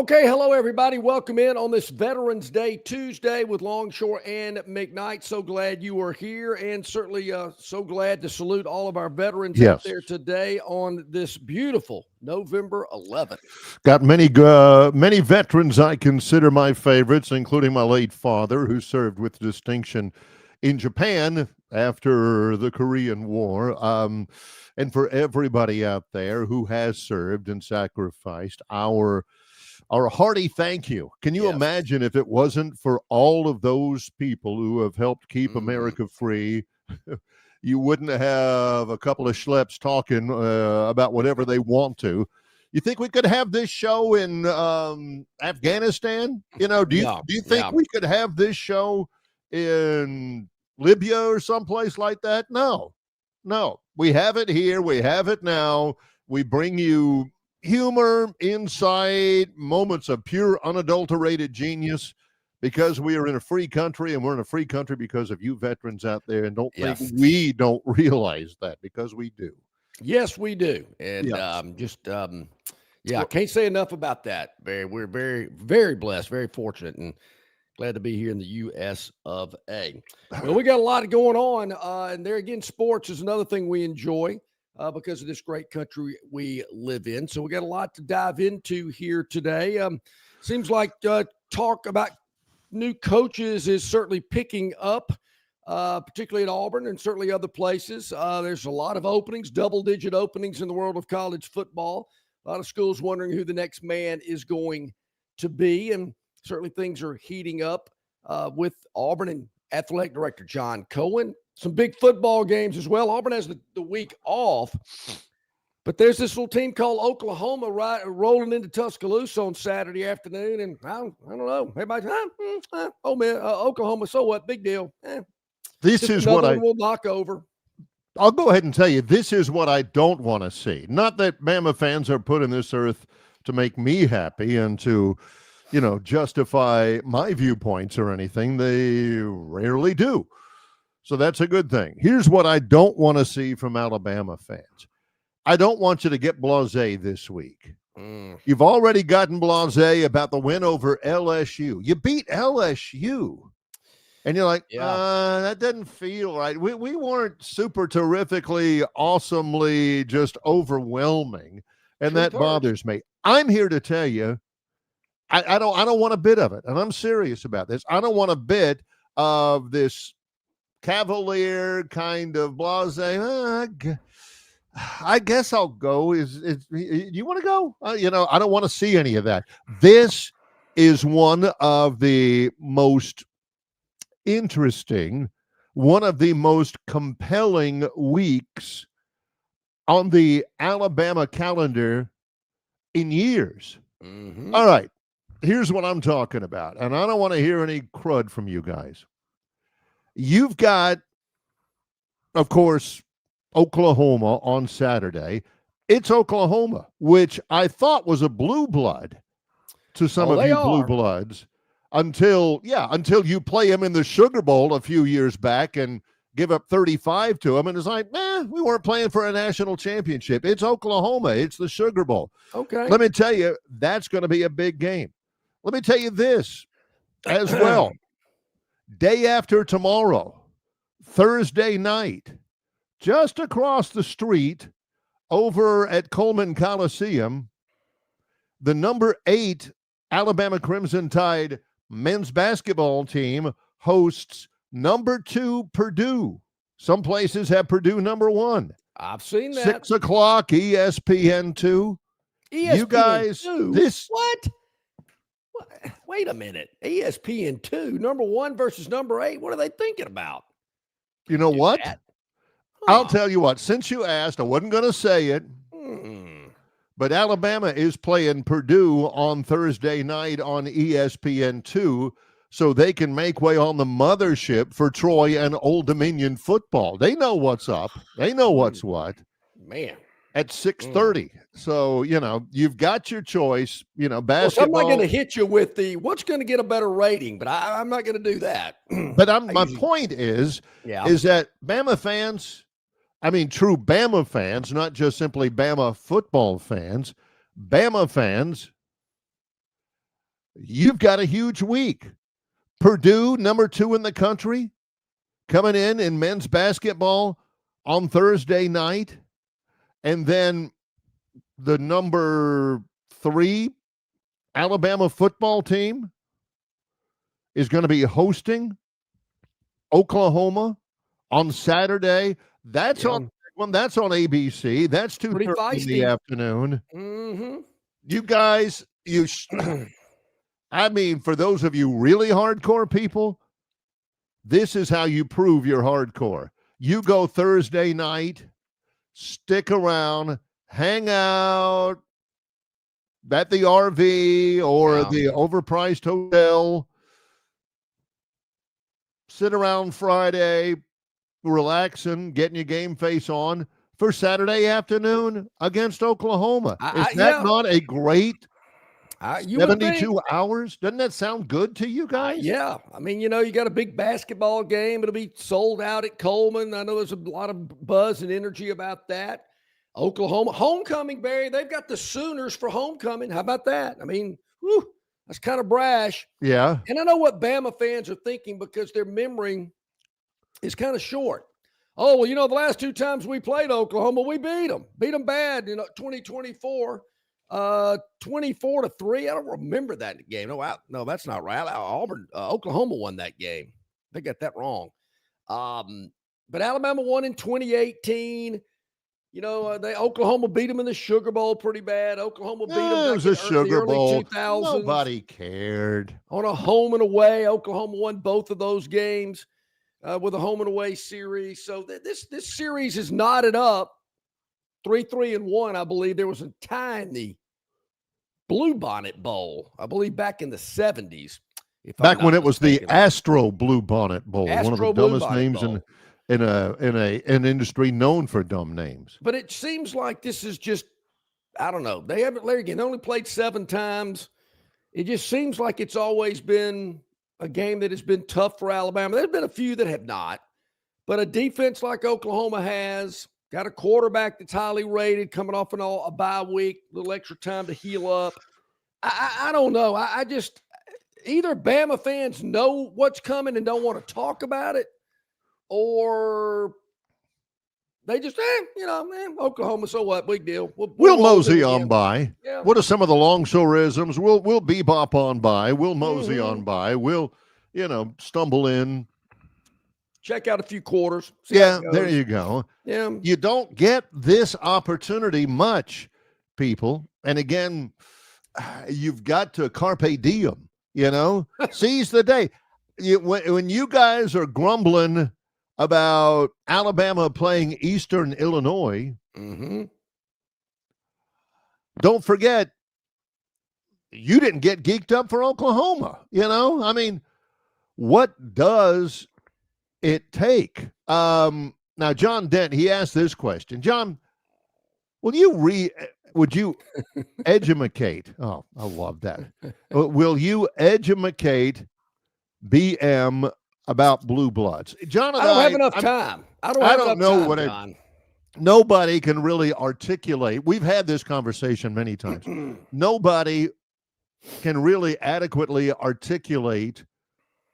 Okay, hello everybody. Welcome in on this Veterans Day Tuesday with Longshore and McKnight. So glad you are here, and certainly so glad to salute all of our veterans out Yes. there today on this beautiful November 11th. Got many veterans I consider my favorites, including my late father, who served with distinction in Japan after the Korean War. And for everybody out there who has served and sacrificed, our hearty thank you. Can you Yes. imagine if it wasn't for all of those people who have helped keep Mhm. America free? You wouldn't have a couple of schleps talking about whatever they want to. You think we could have this show in Afghanistan? You know, do you think we could have this show in Libya or someplace like that? No. We have it here. We have it now. We bring you humor, insight, moments of pure, unadulterated genius, because we are in a free country, and we're in a free country because of you veterans out there. And don't think we don't realize that, because we do. Yes, we do. And I can't say enough about that. We're very, very blessed, very fortunate, and glad to be here in the U.S. of A. Well, we got a lot going on, and there again, sports is another thing we enjoy. Because of this great country we live in. So we got a lot to dive into here today. Seems like talk about new coaches is certainly picking up, particularly at Auburn and certainly other places. There's a lot of openings, double-digit openings in the world of college football. A lot of schools wondering who the next man is going to be, and certainly things are heating up with Auburn and athletic director John Cohen. Some big football games as well. Auburn has the week off, but there's this little team called Oklahoma rolling into Tuscaloosa on Saturday afternoon, and I don't know. Everybody's Oklahoma, so what? Big deal. This is what we'll knock over. I'll go ahead and tell you, this is what I don't want to see. Not that Bama fans are put on this earth to make me happy and to, justify my viewpoints or anything. They rarely do. So that's a good thing. Here's what I don't want to see from Alabama fans. I don't want you to get blasé this week. You've already gotten blasé about the win over LSU. You beat LSU. And you're like, that doesn't feel right. We weren't super terrifically, awesomely, just overwhelming. And that bothers me. I'm here to tell you, I don't want a bit of it. And I'm serious about this. I don't want a bit of this cavalier kind of blasé. I guess I'll go. Do you want to go? I don't want to see any of that. This is one of the most interesting, one of the most compelling weeks on the Alabama calendar in years. Mm-hmm. All right, here's what I'm talking about, and I don't want to hear any crud from you guys. You've got, of course, Oklahoma on Saturday. It's Oklahoma, which I thought was a blue blood to some of you blue bloods until you play them in the Sugar Bowl a few years back and give up 35 to them. And it's like, we weren't playing for a national championship. It's Oklahoma. It's the Sugar Bowl. Okay. Let me tell you, that's going to be a big game. Let me tell you this as well. Day after tomorrow, Thursday night, just across the street over at Coleman Coliseum, the number 8 Alabama Crimson Tide men's basketball team hosts number 2 Purdue. Some places have Purdue number 1. I've seen that. 6 o'clock, ESPN2. ESPN2? You guys, What? Wait a minute. ESPN2, number 1 versus number 8. What are they thinking about? You know what? I'll tell you what. Since you asked, I wasn't going to say it. But Alabama is playing Purdue on Thursday night on ESPN2, so they can make way on the mothership for Troy and Old Dominion football. They know what's up. They know what's what. Man. At 6:30. So, you've got your choice, basketball. So I'm not going to hit you with what's going to get a better rating, but I'm not going to do that. But my point is that Bama fans, true Bama fans, not just simply Bama football fans, Bama fans You've got a huge week. Purdue, number 2 in the country, coming in men's basketball on Thursday night. And then the number 3 Alabama football team is going to be hosting Oklahoma on Saturday. That's on ABC. That's 2:30 in the afternoon. Mm-hmm. You guys, I mean, for those of you really hardcore people, this is how you prove you're hardcore. You go Thursday night, stick around, hang out at the RV or the overpriced hotel, sit around Friday, relaxing, getting your game face on for Saturday afternoon against Oklahoma. Is that not a great 72 hours? Doesn't that sound good to you guys? Yeah. I mean, you got a big basketball game. It'll be sold out at Coleman. I know there's a lot of buzz and energy about that. Oklahoma homecoming, Barry. They've got the Sooners for homecoming. How about that? I mean, that's kind of brash. Yeah. And I know what Bama fans are thinking because their memory is kind of short. Oh, well, the last 2 times we played Oklahoma, we beat them bad, 2024. 24-3. I don't remember that game. No, that's not right. Oklahoma won that game. They got that wrong. But Alabama won in 2018. Oklahoma beat them in the Sugar Bowl pretty bad. Oklahoma beat them it was a Sugar Bowl. 2000s. Nobody cared. On a home and away, Oklahoma won both of those games with a home and away series. So this series is knotted up 3-3-1. I believe there was a tie in the Blue Bonnet Bowl, I believe back in the 70s. Back when it was the Astro Blue Bonnet Bowl, one of the dumbest names in an industry known for dumb names. But it seems like this is just, I don't know. They only played 7 times. It just seems like it's always been a game that has been tough for Alabama. There's been a few that have not, but a defense like Oklahoma has. Got a quarterback that's highly rated, coming off a bye week, a little extra time to heal up. I don't know. I just either Bama fans know what's coming and don't want to talk about it, or they just, Oklahoma, so what? Big deal. We'll mosey on by. Yeah. What are some of the longshoreisms? We'll bebop on by. We'll mosey on by. We'll, stumble in. Check out a few quarters. Yeah, there you go. Yeah. You don't get this opportunity much, people. And again, you've got to carpe diem, seize the day. When you guys are grumbling about Alabama playing Eastern Illinois, don't forget, you didn't get geeked up for Oklahoma. I mean, what does it take? Now, John Dent, he asked this question. John, would you edumacate? Oh, I love that. Will you edumacate BM about Blue Bloods? John and I don't have enough time. I don't know what John. Nobody can really articulate. We've had this conversation many times. Nobody can really adequately articulate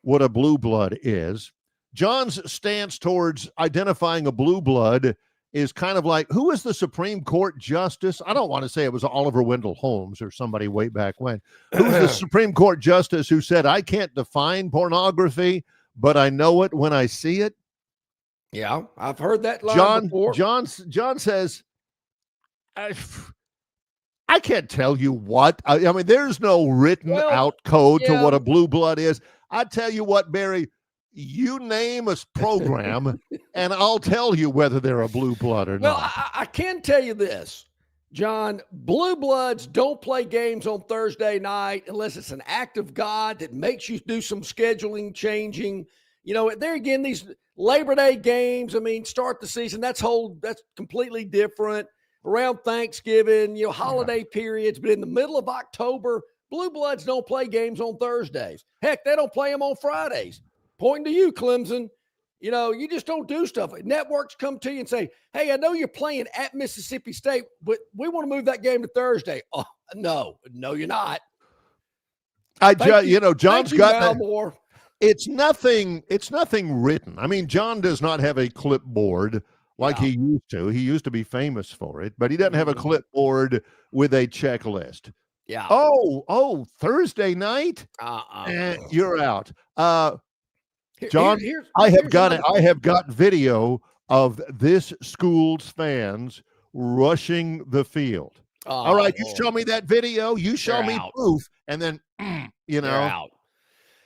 what a blue blood is. John's stance towards identifying a blue blood is kind of like, who is the Supreme Court justice? I don't want to say it was Oliver Wendell Holmes or somebody way back when. Who's the Supreme Court justice who said, I can't define pornography, but I know it when I see it? Yeah, I've heard that line before. John says, I can't tell you what. I mean, there's no written out code to what a blue blood is. I tell you what, Barry, you name a program, and I'll tell you whether they're a blue blood or not. Well, I can tell you this, John. Blue bloods don't play games on Thursday night unless it's an act of God that makes you do some scheduling changing. There again, these Labor Day games, start the season. That's completely different. Around Thanksgiving, holiday periods, but in the middle of October, blue bloods don't play games on Thursdays. Heck, they don't play them on Fridays. Pointing to you, Clemson. You just don't do stuff. Networks come to you and say, hey, I know you're playing at Mississippi State, but we want to move that game to Thursday. Oh, no, you're not. John's got that. More. It's nothing written. I mean, John does not have a clipboard like he used to. He used to be famous for it, but he doesn't have a clipboard with a checklist. Yeah. Oh, Thursday night? You're out. John, I have got video of this school's fans rushing the field. All right, you show me that video, you show me proof, and then out.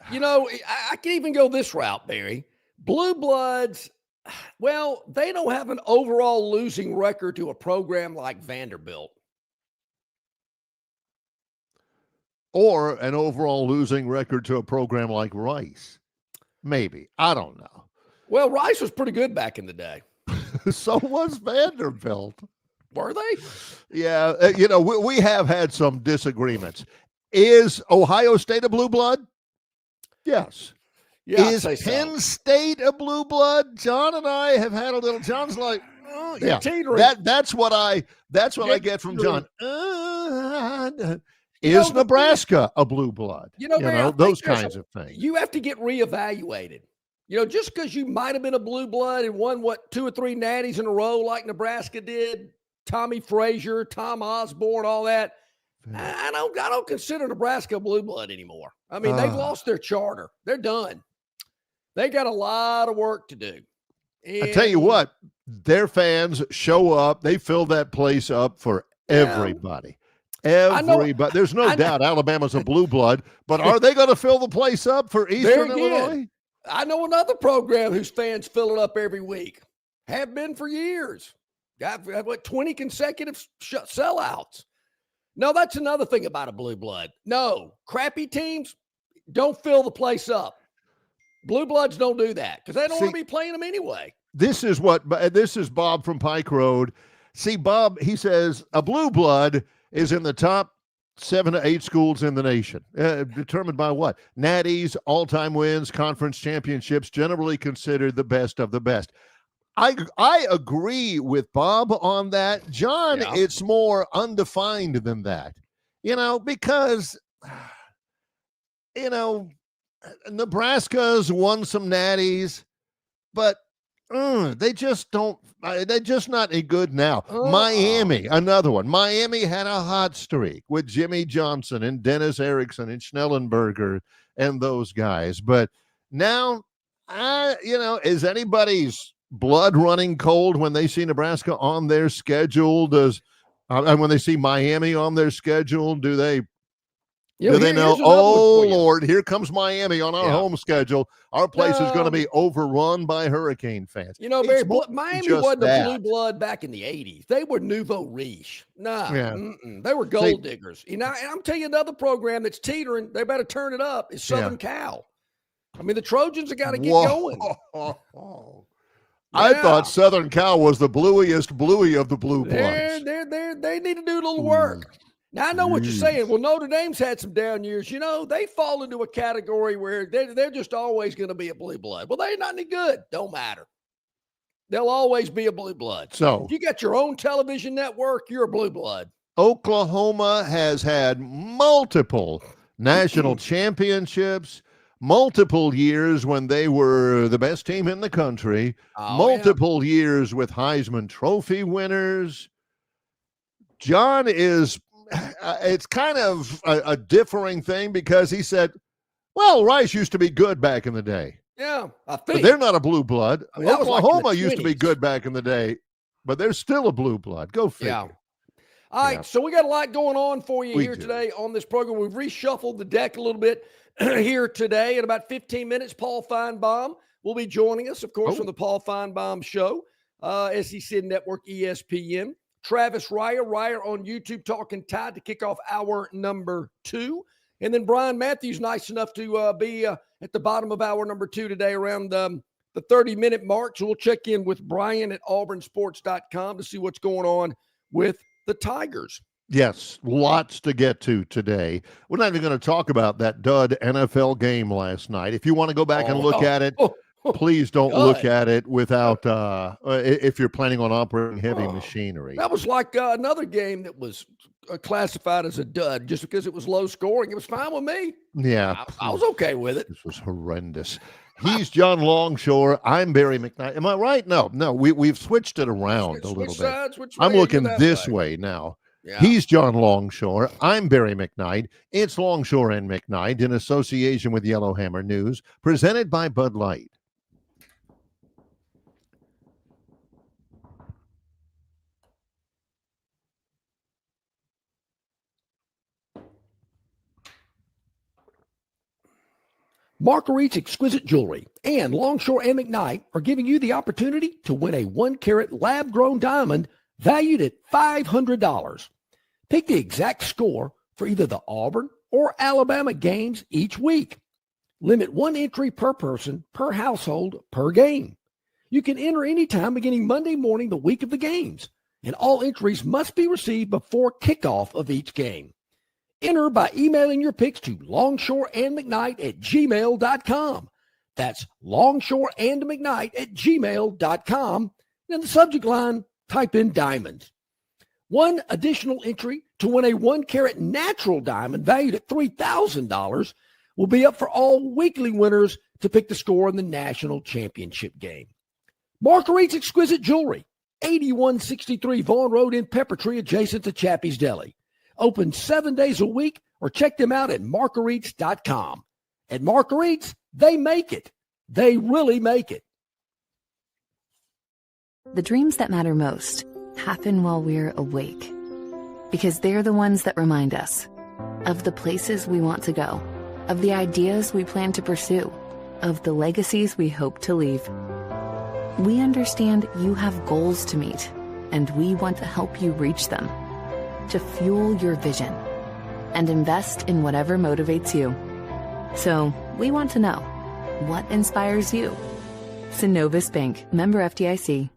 I can even go this route, Barry. Blue Bloods, well, they don't have an overall losing record to a program like Vanderbilt. Or an overall losing record to a program like Rice. Maybe. I don't know. Well, Rice was pretty good back in the day. So was Vanderbilt. Were they? Yeah. We have had some disagreements. Is Ohio State a blue blood? Yes. Yeah, is Penn State a blue blood? John and I have had a little. John's like, oh, yeah. That's what I get from John. Is Nebraska a blue blood? Those kinds of things. You have to get reevaluated. Just because you might have been a blue blood and won 2 or 3 natties in a row like Nebraska did, Tommy Frazier, Tom Osborne, all that. I don't consider Nebraska a blue blood anymore. I mean, they've lost their charter. They're done. They got a lot of work to do. And I tell you what, their fans show up. They fill that place up for everybody. Everybody. There's no doubt Alabama's a blue blood, but are they going to fill the place up for Eastern Illinois? I know another program whose fans fill it up every week. Have been for years. Got 20 consecutive sellouts. No, that's another thing about a blue blood. No, crappy teams don't fill the place up. Blue Bloods don't do that because they don't want to be playing them anyway. This is Bob from Pike Road. See, Bob, he says a blue blood is in the top 7 to 8 schools in the nation. Determined by what? Natties, all-time wins, conference championships, generally considered the best of the best. I agree with Bob on that. John, it's more undefined than that, because, Nebraska's won some natties, but they just don't, they're just not any good now. Miami, another one. Miami had a hot streak with Jimmy Johnson and Dennis Erickson and Schnellenberger and those guys. But now, is anybody's blood running cold when they see Nebraska on their schedule? And when they see Miami on their schedule, do they know, oh, Lord, here comes Miami on our home schedule. Our place is going to be overrun by Hurricane fans. Barry, Miami wasn't a blue blood back in the 80s. They were nouveau riche. They were gold diggers. And I'm telling you, another program that's teetering, they better turn it up, is Southern Cal. I mean, the Trojans have got to get going. I thought Southern Cal was the blueiest bluey of the blue bloods. They need to do a little work. Now, I know what you're saying. Well, Notre Dame's had some down years. They fall into a category where they're just always going to be a blue blood. Well, they're not any good. Don't matter. They'll always be a blue blood. So if you got your own television network, you're a blue blood. Oklahoma has had multiple national championships, multiple years when they were the best team in the country, multiple years with Heisman Trophy winners. John is... it's kind of a differing thing because he said, well, Rice used to be good back in the day. Yeah, I think. But they're not a blue blood. Oklahoma used to be good back in the day, but they're still a blue blood. Go figure. Yeah. All right, so we got a lot going on for you here today on this program. We've reshuffled the deck a little bit here today. In about 15 minutes, Paul Feinbaum will be joining us, of course, from the Paul Feinbaum Show, SEC Network, ESPN. Travis Ryer on YouTube talking Tide to kick off hour number 2. And then Brian Matthews, nice enough to be at the bottom of hour number 2 today around the 30-minute mark. So we'll check in with Brian at auburnsports.com to see what's going on with the Tigers. Yes, lots to get to today. We're not even going to talk about that dud NFL game last night. If you want to go back and look at it, please don't look at it without if you're planning on operating heavy machinery. That was like another game that was classified as a dud just because it was low scoring. It was fine with me. Yeah. I was okay with it. This was horrendous. He's John Longshore. I'm Barry McKnight. Am I right? No. We've switched it around a little bit. I'm looking this way now. Yeah. He's John Longshore. I'm Barry McKnight. It's Longshore and McKnight in association with Yellowhammer News, presented by Bud Light. Marguerite's Exquisite Jewelry and Longshore and McKnight are giving you the opportunity to win a 1-carat lab-grown diamond valued at $500. Pick the exact score for either the Auburn or Alabama games each week. Limit 1 entry per person, per household, per game. You can enter anytime beginning Monday morning the week of the games, and all entries must be received before kickoff of each game. Enter by emailing your picks to longshoreandmcknight@gmail.com. That's longshoreandmcknight@gmail.com. And in the subject line, type in diamonds. 1 additional entry to win a 1-carat natural diamond valued at $3,000 will be up for all weekly winners to pick the score in the national championship game. Marguerite's Exquisite Jewelry, 8163 Vaughan Road in Peppertree, adjacent to Chappie's Deli. Open 7 days a week, or check them out at marguerites.com. At Marguerites, they make it. They really make it. The dreams that matter most happen while we're awake, because they're the ones that remind us of the places we want to go, of the ideas we plan to pursue, of the legacies we hope to leave. We understand you have goals to meet, and we want to help you reach them, to fuel your vision and invest in whatever motivates you. So we want to know, what inspires you? Synovus Bank, member FDIC.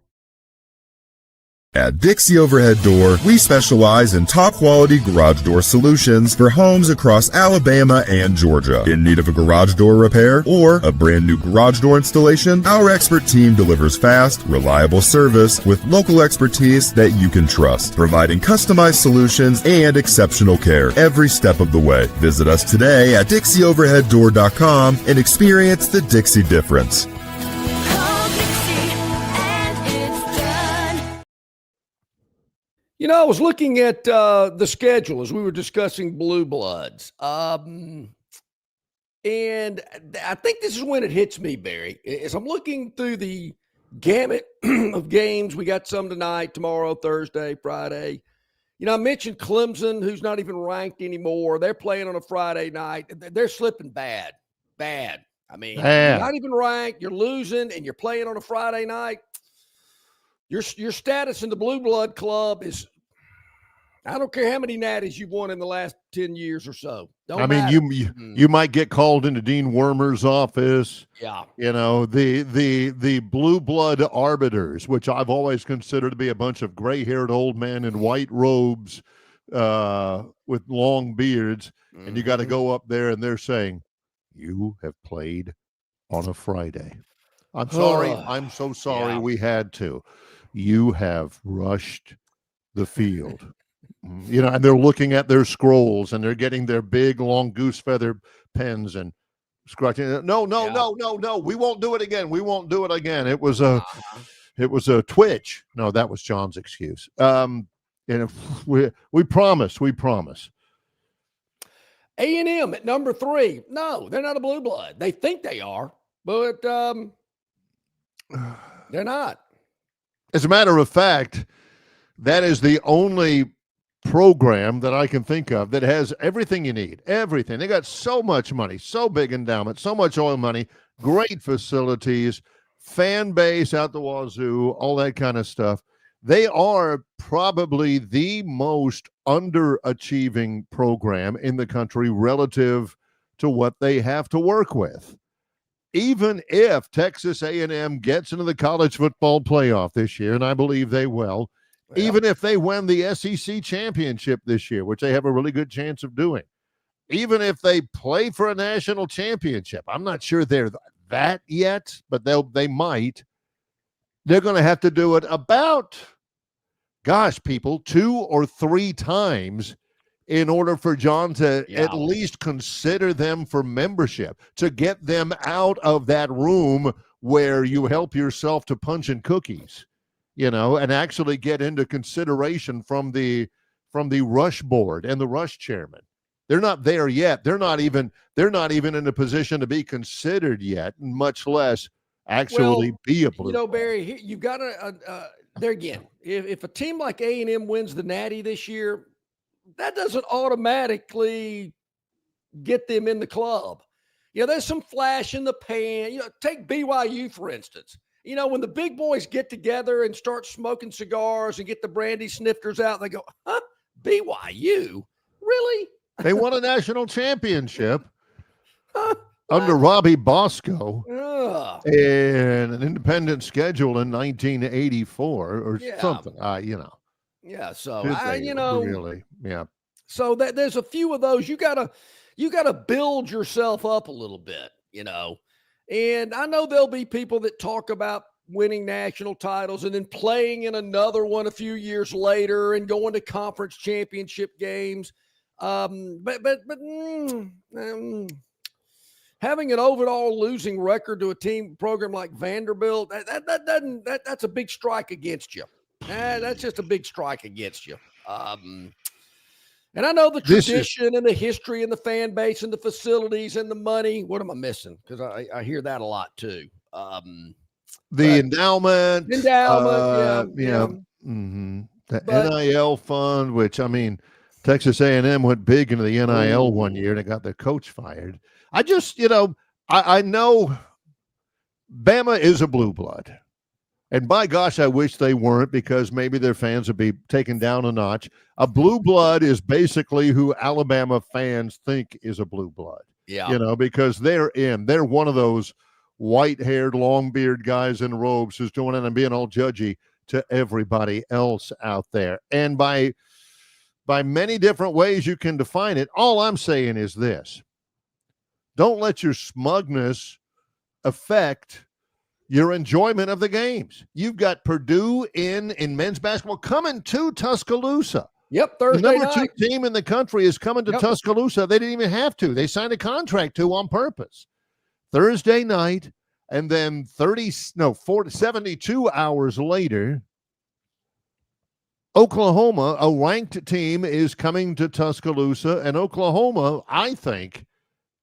At Dixie Overhead Door, we specialize in top-quality garage door solutions for homes across Alabama and Georgia. In need of a garage door repair or a brand new garage door installation, our expert team delivers fast, reliable service with local expertise that you can trust, providing customized solutions and exceptional care every step of the way. Visit us today at DixieOverheadDoor.com and experience the Dixie difference. You know, I was looking at the schedule as we were discussing Blue Bloods. And I think this is when it hits me, Barry. As I'm looking through the gamut of games, we got some tonight, tomorrow, Thursday, Friday. You know, I mentioned Clemson, who's not even ranked anymore. They're playing on a Friday night. They're slipping bad. I mean, you're not even ranked. You're losing, and you're playing on a Friday night. Your status in the Blue Blood Club is, I don't care how many natties you've won in the last 10 years or so. I mean, you might get called into Dean Wormer's office. Yeah. You know, the Blue Blood arbiters, which I've always considered to be a bunch of gray-haired old men in white robes with long beards. Mm-hmm. And you got to go up there and they're saying, you have played on a Friday. I'm sorry. I'm so sorry. Yeah. We had to. You have rushed the field. You know, and they're looking at their scrolls and they're getting their big, long goose feather pens and scratching. No. We won't do it again. We won't do it again. It was a twitch. No, that was John's excuse. And we promise. A&M at number 3. No, they're not a Blue Blood. They think they are, but they're not. As a matter of fact, that is the only program that I can think of that has everything you need. Everything. They got so much money, so big endowment, so much oil money, great facilities, fan base out the wazoo, all that kind of stuff. They are probably the most underachieving program in the country relative to what they have to work with. Even if Texas A&M gets into the college football playoff this year, and I believe they will, even if they win the SEC championship this year, which they have a really good chance of doing, even if they play for a national championship, I'm not sure they're that yet, but they might. They're going to have to do it about, 2 or 3 times in order for John to Yeah. at least consider them for membership, to get them out of that room where you help yourself to punch and cookies, and actually get into consideration from the rush board and the rush chairman. They're not there yet. They're not even in a position to be considered yet, much less actually be a blue blood. Barry, you've got to there again. If a team like A&M wins the Natty this year, that doesn't automatically get them in the club. There's some flash in the pan. Take BYU, for instance. When the big boys get together and start smoking cigars and get the brandy snifters out, they go, huh? BYU? Really? They won a national championship under Robbie Bosco in an independent schedule in 1984 or something. Yeah. So really, yeah. So there's a few of those. You gotta build yourself up a little bit, And I know there'll be people that talk about winning national titles and then playing in another one a few years later and going to conference championship games. But having an overall losing record to a team program like Vanderbilt, that's a big strike against you. That's just a big strike against you. And I know the tradition and the history and the fan base and the facilities and the money. What am I missing? Because I hear that a lot too. The endowment. Yeah. Mm-hmm. The NIL fund, which, Texas A&M went big into the NIL one year and it got their coach fired. I just, I know Bama is a blue blood. And by gosh, I wish they weren't, because maybe their fans would be taken down a notch. A blue blood is basically who Alabama fans think is a blue blood. Yeah. Because they're one of those white-haired, long-beard guys in robes who's doing it and being all judgy to everybody else out there. And by many different ways you can define it, all I'm saying is this: don't let your smugness affect your enjoyment of the games. You've got Purdue in men's basketball coming to Tuscaloosa. Yep, Thursday night. The number 2 team in the country is coming to Tuscaloosa. They didn't even have to. They signed a contract to on purpose. Thursday night, and then 72 hours later, Oklahoma, a ranked team, is coming to Tuscaloosa, and Oklahoma, I think,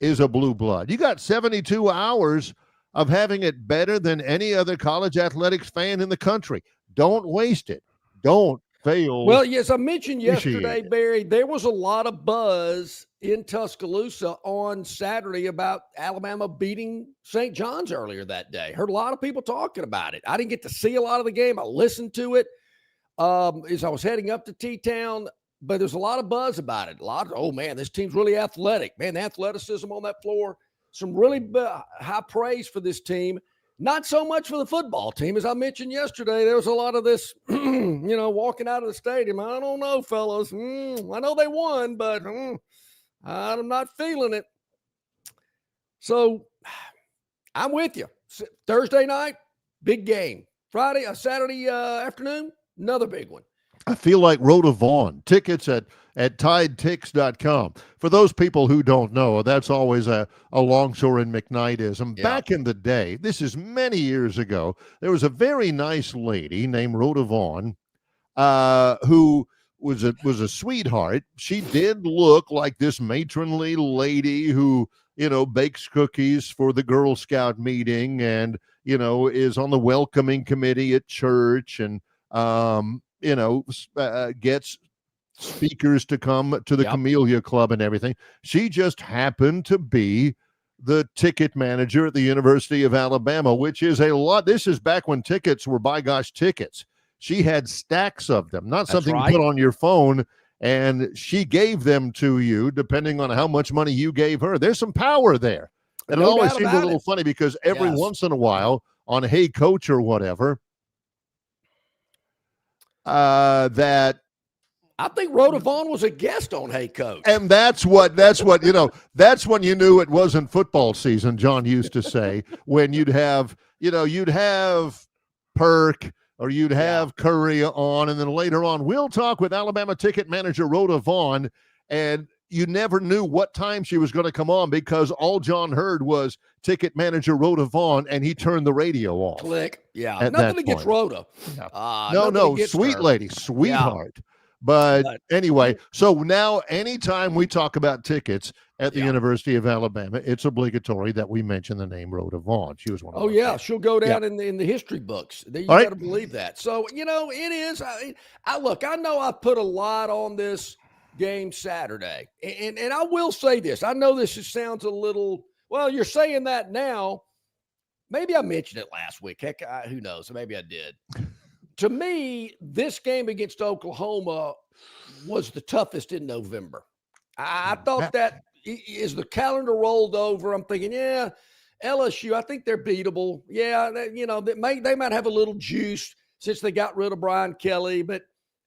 is a blue blood. You got 72 hours of having it better than any other college athletics fan in the country. Don't waste it. Don't fail. Well, yes, I mentioned yesterday, Barry, there was a lot of buzz in Tuscaloosa on Saturday about Alabama beating St. John's earlier that day. Heard a lot of people talking about it. I didn't get to see a lot of the game. I listened to it as I was heading up to T-Town, but there's a lot of buzz about it. Oh man, this team's really athletic. Man, the athleticism on that floor. Some really high praise for this team. Not so much for the football team. As I mentioned yesterday, there was a lot of this, walking out of the stadium. I don't know, fellas. I know they won, but I'm not feeling it. So I'm with you. Thursday night, big game. Saturday afternoon, another big one. I feel like Rhoda Vaughn. Tickets at tidetix.com. For those people who don't know, that's always a Longshore and McKnightism. Yeah. Back in the day, this is many years ago, there was a very nice lady named Rhoda Vaughn who was a sweetheart. She did look like this matronly lady who, bakes cookies for the Girl Scout meeting and, is on the welcoming committee at church and, gets speakers to come to the Camellia Club and everything. She just happened to be the ticket manager at the University of Alabama, which is a lot. This is back when tickets were by gosh tickets. She had stacks of them, not something you put on your phone, and she gave them to you depending on how much money you gave her. There's some power there. And it always seemed a little funny because every once in a while on Hey Coach or whatever, that I think Rhoda Vaughn was a guest on Hey Coach. And that's what that's when you knew it wasn't football season, John used to say, when you'd have Perk or you'd have Curry on, and then later on we'll talk with Alabama ticket manager Rhoda Vaughn, and you never knew what time she was going to come on because all John heard was ticket manager Rhoda Vaughn, and he turned the radio off. Click. Yeah. Nothing against Rhoda. Yeah. No, sweet lady, sweetheart. Yeah. But anyway, so now anytime we talk about tickets at the University of Alabama, it's obligatory that we mention the name Rhoda Vaughn. She was one of those. She'll go down in the history books. You got to believe that. So, it is. I know I put a lot on this game Saturday. And I will say this. I know this sounds a little, well, you're saying that now. Maybe I mentioned it last week. Heck, who knows? Maybe I did. To me, this game against Oklahoma was the toughest in November. I thought that as the calendar rolled over, I'm thinking, LSU, I think they're beatable. Yeah, they might have a little juice since they got rid of Brian Kelly, but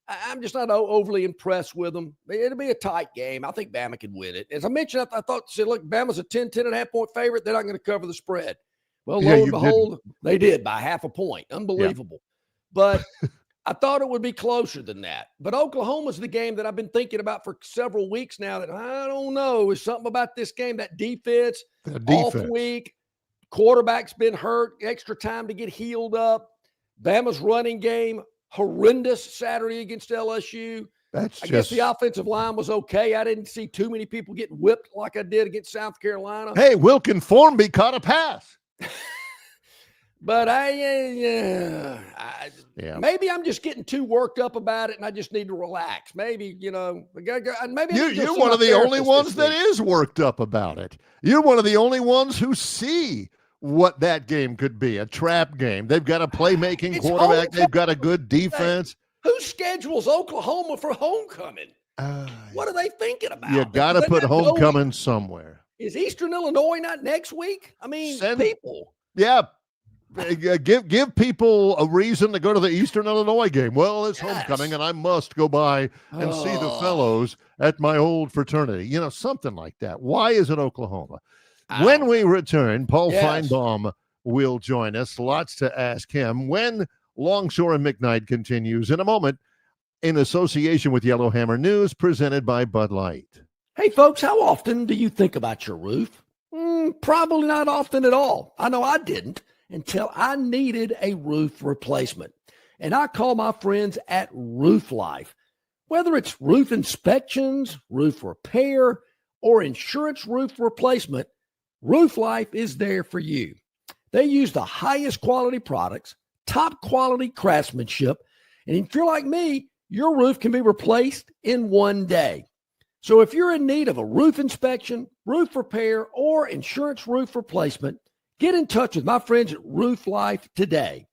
I'm just not overly impressed with them. It'll be a tight game. I think Bama could win it. As I mentioned, I thought, look, Bama's a 10.5 point favorite. They're not going to cover the spread. Well, lo and behold, they did by half a point. Unbelievable. Yeah. But I thought it would be closer than that. But Oklahoma's the game that I've been thinking about for several weeks now that I don't know. Is something about this game, that defense. Off week. Quarterback's been hurt. Extra time to get healed up. Bama's running game, horrendous Saturday against LSU. I guess the offensive line was okay. I didn't see too many people getting whipped like I did against South Carolina. Hey, Wilkin Formby caught a pass. But maybe I'm just getting too worked up about it, and I just need to relax. Maybe, maybe you're one of the only ones that is worked up about it. You're one of the only ones who see what that game could be, a trap game. They've got a playmaking quarterback. They've got a good defense. Who schedules Oklahoma for homecoming? What are they thinking about? You got to put homecoming somewhere. Is Eastern Illinois not next week? I mean, people. Yeah. Give people a reason to go to the Eastern Illinois game. Well, it's homecoming, and I must go by and see the fellows at my old fraternity. Something like that. Why is it Oklahoma? When we return, Paul Feinbaum will join us. Lots to ask him. When Longshore and McKnight continues in a moment, in association with Yellowhammer News, presented by Bud Light. Hey, folks, how often do you think about your roof? Probably not often at all. I know I didn't until I needed a roof replacement. And I call my friends at Roof Life. Whether it's roof inspections, roof repair, or insurance roof replacement, Roof Life is there for you. They use the highest quality products, top quality craftsmanship, and if you're like me, your roof can be replaced in one day. So if you're in need of a roof inspection, roof repair, or insurance roof replacement, get in touch with my friends at Roof Life today.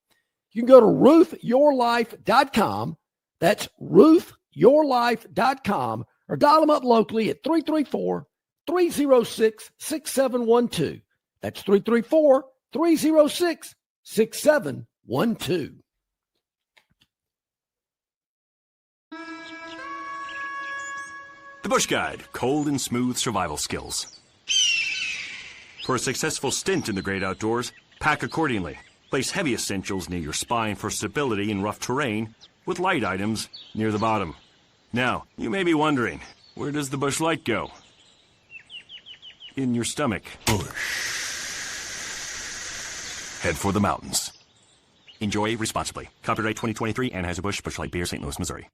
You can go to roofyourlife.com. That's roofyourlife.com, or dial them up locally at 334-306-6712. That's 334-306-6712. The Bush Guide, cold and smooth survival skills. For a successful stint in the great outdoors, pack accordingly. Place heavy essentials near your spine for stability in rough terrain, with light items near the bottom. Now, you may be wondering, where does the Bush Light go? In your stomach. Bush. Head for the mountains. Enjoy responsibly. Copyright 2023, Anheuser-Busch, Bush Light Beer, St. Louis, Missouri.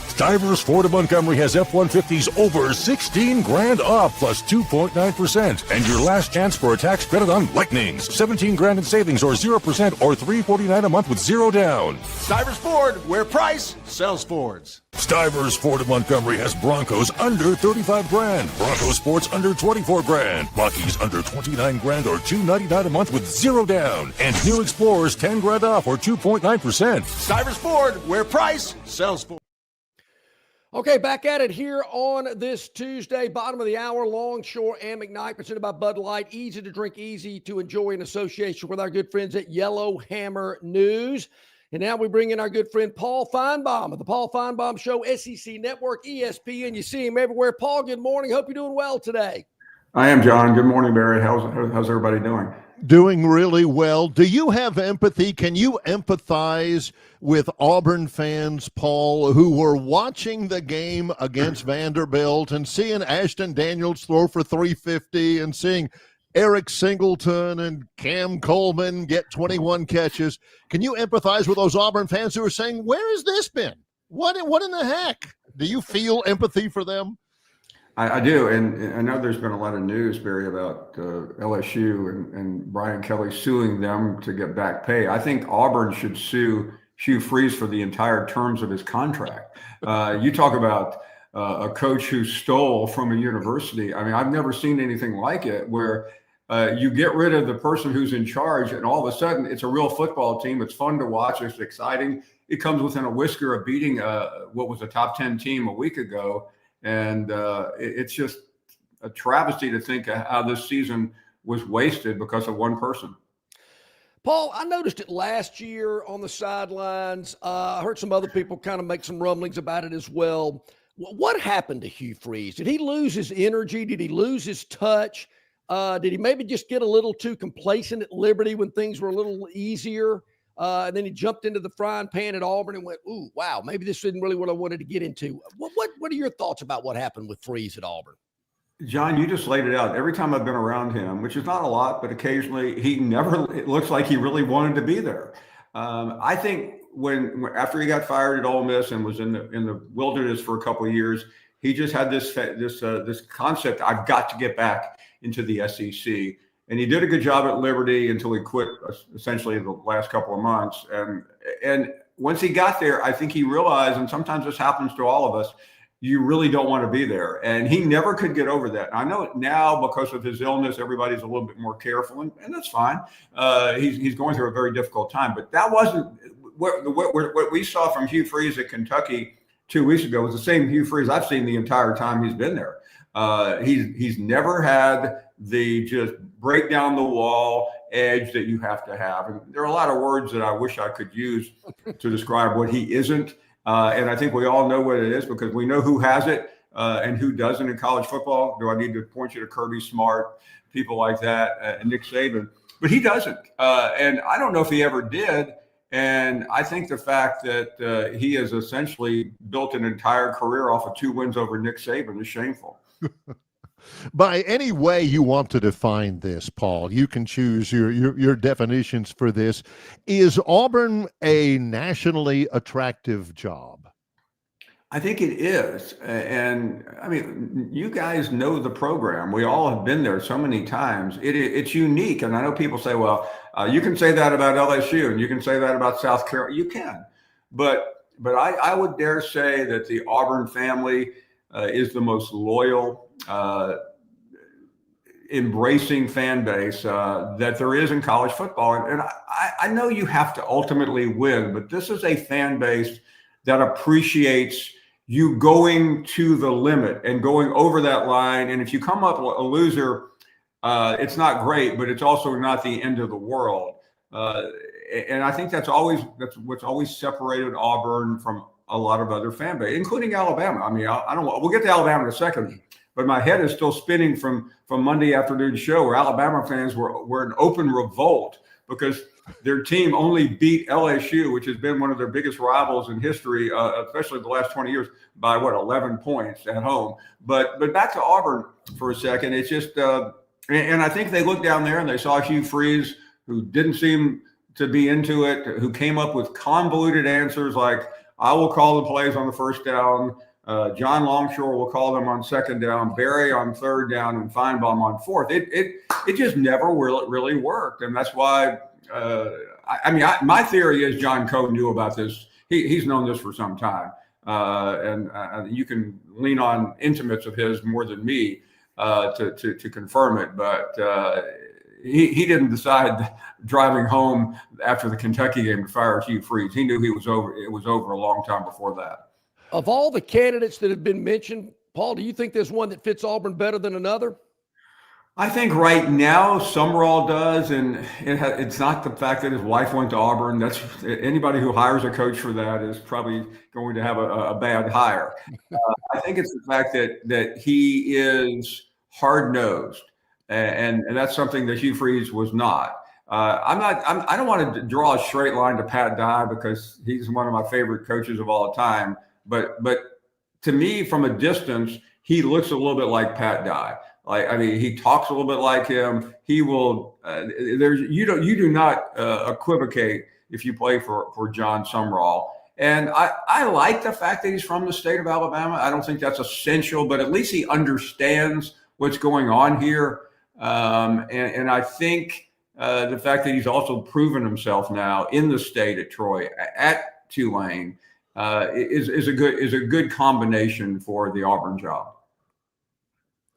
Stivers Ford of Montgomery has F-150s over 16 grand off plus 2.9%. And your last chance for a tax credit on Lightnings. 17 grand in savings or 0% or $349 a month with zero down. Stivers Ford, where price sells Fords. Stivers Ford of Montgomery has Broncos under 35 grand. Bronco Sports under 24 grand. Rockies under 29 grand or $299 a month with zero down. And new Explorers 10 grand off or 2.9%. Stivers Ford, where price sells Ford. Okay, back at it here on this Tuesday, bottom of the hour, Longshore and McKnight, presented by Bud Light. Easy to drink, easy to enjoy in association with our good friends at Yellowhammer News. And now we bring in our good friend Paul Feinbaum of the Paul Feinbaum Show, SEC Network, ESPN. You see him everywhere. Paul, good morning. Hope you're doing well today. I am, John. Good morning, Barry. How's everybody doing? Doing really well. Do you have empathy? Can you empathize with Auburn fans, Paul, who were watching the game against Vanderbilt and seeing Ashton Daniels throw for 350 and seeing Eric Singleton and Cam Coleman get 21 catches? Can you empathize with those Auburn fans who are saying, where has this been? What in the heck? Do you feel empathy for them? I do, and I know there's been a lot of news, Barry, about LSU and Brian Kelly suing them to get back pay. I think Auburn should sue Hugh Freeze for the entire terms of his contract. You talk about a coach who stole from a university. I mean, I've never seen anything like it, where you get rid of the person who's in charge, and all of a sudden it's a real football team. It's fun to watch. It's exciting. It comes within a whisker of beating what was a top 10 team a week ago. And it's just a travesty to think of how this season was wasted because of one person. Paul, I noticed it last year on the sidelines. I heard some other people kind of make some rumblings about it as well. What happened to Hugh Freeze? Did he lose his energy? Did he lose his touch? Did he maybe just get a little too complacent at Liberty when things were a little easier? And then he jumped into the frying pan at Auburn and went, ooh, wow, maybe this isn't really what I wanted to get into. What are your thoughts about what happened with Freeze at Auburn? John, you just laid it out. Every time I've been around him, which is not a lot, but occasionally, it looks like he really wanted to be there. I think after he got fired at Ole Miss and was in the wilderness for a couple of years, he just had this concept, I've got to get back into the SEC. And he did a good job at Liberty until he quit essentially the last couple of months. And once he got there, I think he realized, and sometimes this happens to all of us, you really don't want to be there. And he never could get over that. I know now because of his illness, everybody's a little bit more careful, and that's fine. He's going through a very difficult time. But that wasn't what we saw from Hugh Freeze at Kentucky 2 weeks ago was the same Hugh Freeze I've seen the entire time he's been there. He's never had the just break down the wall edge that you have to have. And there are a lot of words that I wish I could use to describe what he isn't. And I think we all know what it is because we know who has it and who doesn't in college football. Do I need to point you to Kirby Smart, people like that, and Nick Saban? But he doesn't. And I don't know if he ever did. And I think the fact that he has essentially built an entire career off of 2 wins over Nick Saban is shameful. By any way you want to define this, Paul, you can choose your definitions for this. Is Auburn a nationally attractive job? I think it is. And I mean, you guys know the program. We all have been there so many times. It's unique. And I know people say, well, you can say that about LSU and you can say that about South Carolina. You can. But I would dare say that the Auburn family is the most loyal, embracing fan base that there is in college football. And I know you have to ultimately win, but this is a fan base that appreciates you going to the limit and going over that line. And if you come up a loser, it's not great, but it's also not the end of the world. And I think that's what's always separated Auburn from a lot of other fan base, including Alabama. I mean, we'll get to Alabama in a second, but my head is still spinning from Monday afternoon show where Alabama fans were in open revolt because their team only beat LSU, which has been one of their biggest rivals in history, especially the last 20 years, by 11 points at home. But back to Auburn for a second. It's just, and I think they looked down there and they saw Hugh Freeze, who didn't seem to be into it, who came up with convoluted answers like, I will call the plays on the first down. John Longshore will call them on second down, Barry on third down, and Feinbaum on fourth. It just never really worked. And that's why, my theory is John Coe knew about this. He's known this for some time. And you can lean on intimates of his more than me to confirm it. But he didn't decide driving home after the Kentucky game to fire Hugh Freeze. He knew it was over a long time before that. Of all the candidates that have been mentioned, Paul, do you think there's one that fits Auburn better than another? I think right now Summerall does, and it's not the fact that his wife went to Auburn. That's anybody who hires a coach for that is probably going to have a bad hire. I think it's the fact that he is hard-nosed. and that's something that Hugh Freeze was not. I don't want to draw a straight line to Pat Dye because he's one of my favorite coaches of all time. But to me, from a distance, he looks a little bit like Pat Dye. He talks a little bit like him. He will. You do not equivocate if you play for John Sumrall. And I like the fact that he's from the state of Alabama. I don't think that's essential, but at least he understands what's going on here. And I think the fact that he's also proven himself now in the state at Troy, at Tulane, is a good combination for the Auburn job.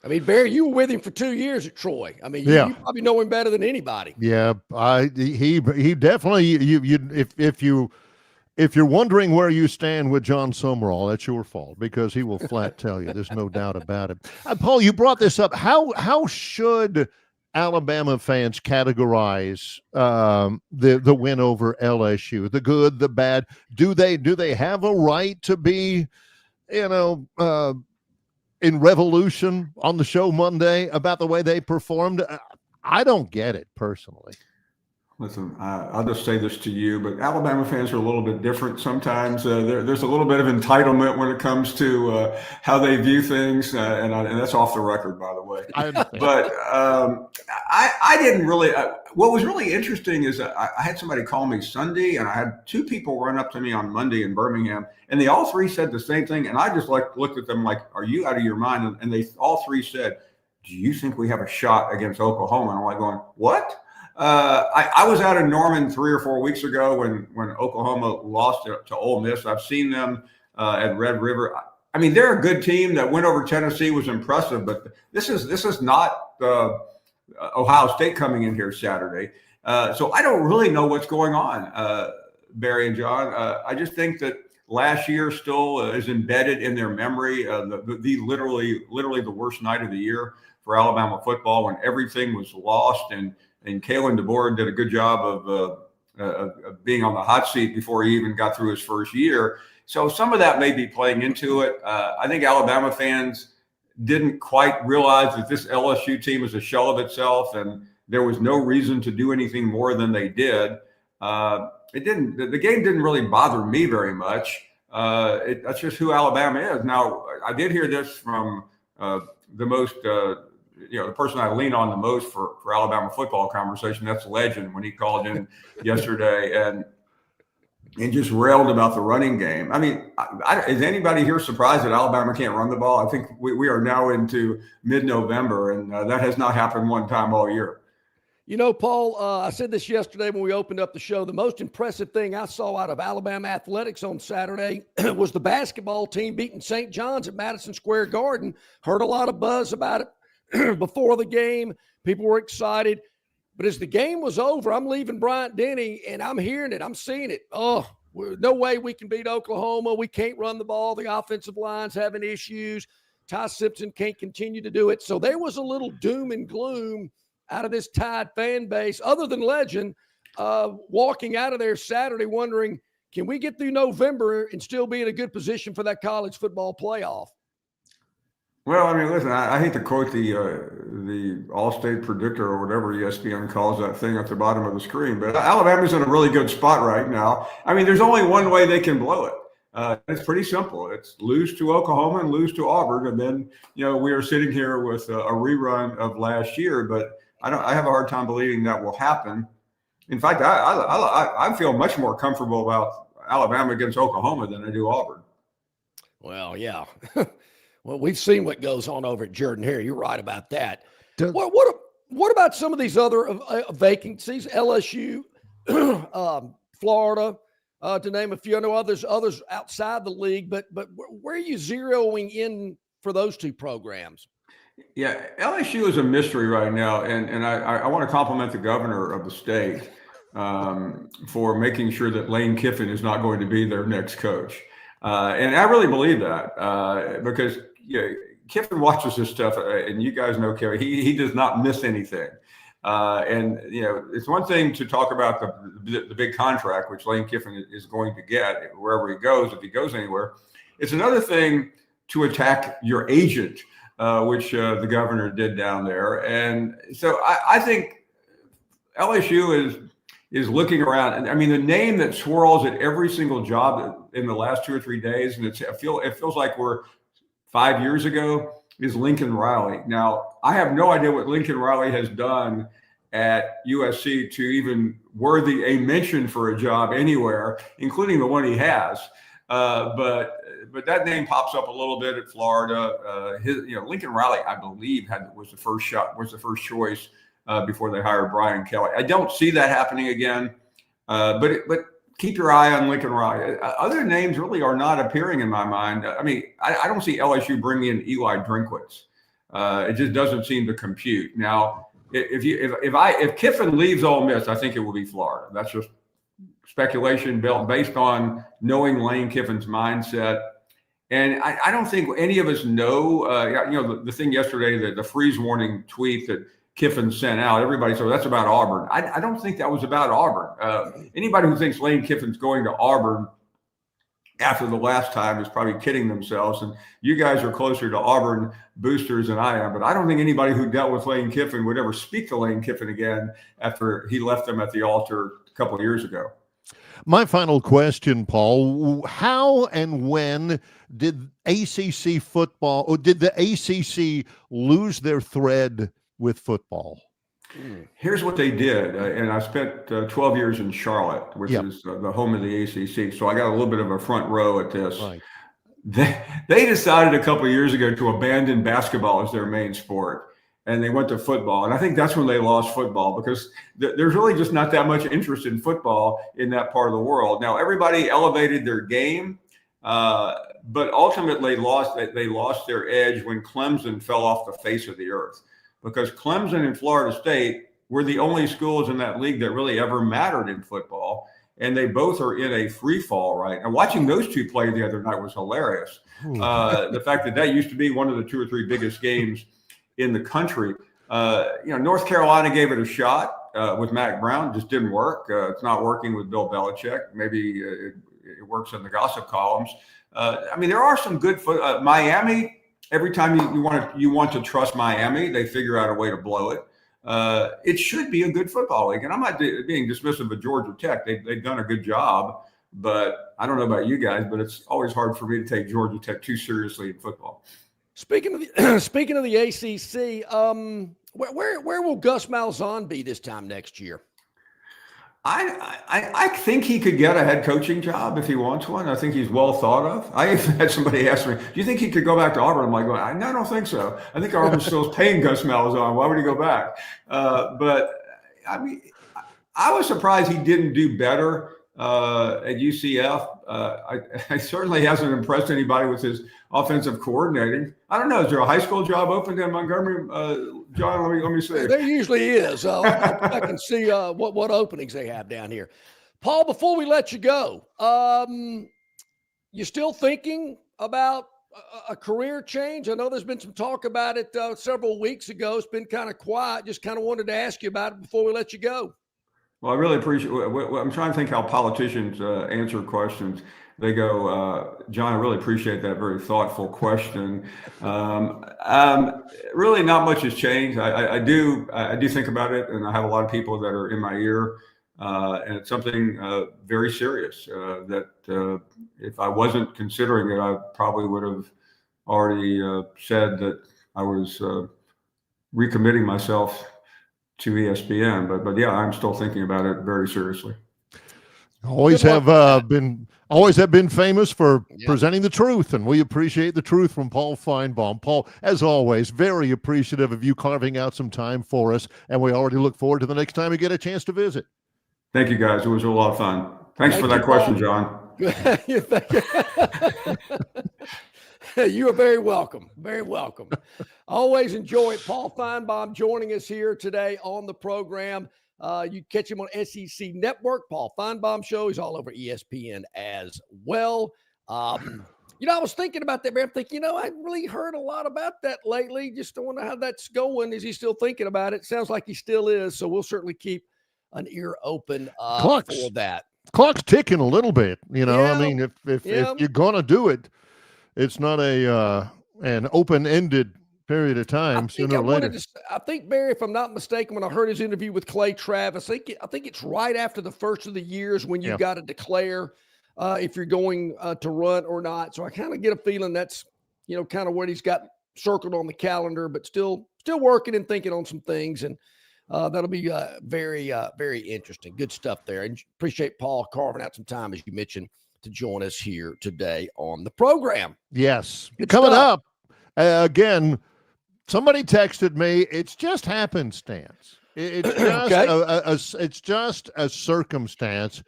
I mean, Barry, you were with him for 2 years at Troy. I mean, you probably know him better than anybody. Yeah, he definitely. If you're wondering where you stand with John Sumrall, that's your fault because he will flat tell you. There's no doubt about it. Paul, you brought this up. How should Alabama fans categorize the win over LSU? The good, the bad. Do they have a right to be, in revolution on the show Monday about the way they performed? I don't get it personally. Listen, I'll just say this to you, but Alabama fans are a little bit different sometimes. There's a little bit of entitlement when it comes to how they view things, and that's off the record, by the way. But I didn't really. What was really interesting is I had somebody call me Sunday, and I had 2 people run up to me on Monday in Birmingham, and they all 3 said the same thing, and I just looked at them like, "Are you out of your mind?" And they all 3 said, "Do you think we have a shot against Oklahoma?" And I'm like going, "What?" I was out in Norman 3 or 4 weeks ago when Oklahoma lost to Ole Miss. I've seen them at Red River. I mean, they're a good team. That win over Tennessee was impressive, but this is not Ohio State coming in here Saturday. So I don't really know what's going on, Barry and John. I just think that last year still is embedded in their memory. Literally the worst night of the year for Alabama football when everything was lost and Kalen DeBoer did a good job of being on the hot seat before he even got through his first year. So some of that may be playing into it. I think Alabama fans didn't quite realize that this LSU team is a shell of itself, and there was no reason to do anything more than they did. The game didn't really bother me very much. That's just who Alabama is. Now, I did hear this from the most. The person I lean on the most for Alabama football conversation, that's Legend, when he called in yesterday and just railed about the running game. I mean, is anybody here surprised that Alabama can't run the ball? I think we are now into mid-November, and that has not happened one time all year. Paul, I said this yesterday when we opened up the show. The most impressive thing I saw out of Alabama athletics on Saturday was the basketball team beating St. John's at Madison Square Garden. Heard a lot of buzz about it before the game. People were excited, but as the game was over, I'm leaving Bryant-Denny and I'm hearing it. I'm seeing it. Oh, no way we can beat Oklahoma. We can't run the ball. The offensive line's having issues. Ty Simpson can't continue to do it. So there was a little doom and gloom out of this Tide fan base, other than Legend, walking out of there Saturday wondering, can we get through November and still be in a good position for that college football playoff? Well, I mean, listen, I hate to quote the All-State predictor or whatever ESPN calls that thing at the bottom of the screen, but Alabama's in a really good spot right now. I mean, there's only one way they can blow it. It's pretty simple. It's lose to Oklahoma and lose to Auburn, and then we are sitting here with a rerun of last year. But I have a hard time believing that will happen. In fact, I feel much more comfortable about Alabama against Oklahoma than I do Auburn. Well, yeah. Well, we've seen what goes on over at Jordan-Hare. You're right about that. What about some of these other vacancies? LSU, Florida, to name a few. I know others outside the league, but where are you zeroing in for those two programs? Yeah, LSU is a mystery right now, and I want to compliment the governor of the state for making sure that Lane Kiffin is not going to be their next coach. And I really believe that because Kiffin watches this stuff, and you guys know Kiffin. He does not miss anything. And it's one thing to talk about the big contract, which Lane Kiffin is going to get wherever he goes, if he goes anywhere. It's another thing to attack your agent which the governor did down there. And so I think LSU is looking around. And I mean, the name that swirls at every single job in the last 2 or 3 days, and it feels like we're 5 years ago, is Lincoln Riley. Now, I have no idea what Lincoln Riley has done at USC to even worthy a mention for a job anywhere, including the one he has. But that name pops up a little bit at Florida. Lincoln Riley, I believe, was the first choice before they hired Brian Kelly. I don't see that happening again. But keep your eye on Lincoln Riley. Other names really are not appearing in my mind. I mean, I don't see LSU bringing in Eli Drinkwitz. It just doesn't seem to compute. Now, if Kiffin leaves Ole Miss, I think it will be Florida. That's just speculation based on knowing Lane Kiffin's mindset. And I don't think any of us know. The thing yesterday, the freeze warning tweet that Kiffin sent out, everybody said, that's about Auburn. I don't think that was about Auburn. Anybody who thinks Lane Kiffin's going to Auburn after the last time is probably kidding themselves. And you guys are closer to Auburn boosters than I am. But I don't think anybody who dealt with Lane Kiffin would ever speak to Lane Kiffin again after he left them at the altar a couple of years ago. My final question, Paul, how and when did ACC football, or did the ACC lose their thread with football? Here's what they did, and I spent 12 years in Charlotte, which is the home of the ACC, so I got a little bit of a front row at this. Right. They decided a couple of years ago to abandon basketball as their main sport, and they went to football, and I think that's when they lost football, because there's really just not that much interest in football in that part of the world. Now, everybody elevated their game, but ultimately they lost their edge when Clemson fell off the face of the earth. Because Clemson and Florida State were the only schools in that league that really ever mattered in football. And they both are in a free fall, right? And watching those two play the other night was hilarious. The fact that used to be one of the 2 or 3 biggest games in the country. North Carolina gave it a shot with Mac Brown, just didn't work. It's not working with Bill Belichick. Maybe it works in the gossip columns. There are some good Miami. Every time you want to trust Miami, they figure out a way to blow it. It should be a good football league. And I'm not being dismissive of Georgia Tech. They've done a good job. But I don't know about you guys, but it's always hard for me to take Georgia Tech too seriously in football. Speaking of the ACC, where will Gus Malzahn be this time next year? I think he could get a head coaching job if he wants one. I think he's well thought of. I even had somebody ask me, do you think he could go back to Auburn? I'm like, no, I don't think so. I think Auburn still is paying Gus Malzahn. Why would he go back? But I was surprised he didn't do better at UCF. I certainly hasn't impressed anybody with his offensive coordinating. I don't know. Is there a high school job open in Montgomery? John, let me see. There usually is. I can see what openings they have down here. Paul, before we let you go, you still thinking about a career change? I know there's been some talk about it several weeks ago. It's been kind of quiet. Just kind of wanted to ask you about it before we let you go. Well, I really appreciate. I'm trying to think how politicians answer questions. They go, John, I really appreciate that very thoughtful question. Really, not much has changed. I do think about it, and I have a lot of people that are in my ear, and it's something very serious. That if I wasn't considering it, I probably would have already said that I was recommitting myself to ESPN. But yeah, I'm still thinking about it very seriously. Always have been famous for presenting the truth, and we appreciate the truth from Paul Feinbaum. Paul, as always, very appreciative of you carving out some time for us, and we already look forward to the next time we get a chance to visit. Thank you, guys. It was a lot of fun. Thanks for that question, John. You are very welcome. Very welcome. Always enjoy it. Paul Feinbaum joining us here today on the program. You catch him on SEC Network, Paul Feinbaum Show. He's all over ESPN as well. I was thinking about that, man. I'm thinking, I really heard a lot about that lately. Just don't know how that's going. Is he still thinking about it? Sounds like he still is. So we'll certainly keep an ear open for that. Clock's ticking a little bit. I mean, if you're going to do it, it's not an open-ended period of time, sooner or later. I think, Barry, if I'm not mistaken, when I heard his interview with Clay Travis, I think it's right after the first of the years when you've got to declare if you're going to run or not. So I kind of get a feeling that's, kind of what he's got circled on the calendar, but still working and thinking on some things. And that'll be very, very interesting. Good stuff there. And appreciate Paul carving out some time, as you mentioned, to join us here today on the program. Yes. Good Coming stuff. up, again, somebody texted me, it's just happenstance. It's just, it's just a circumstance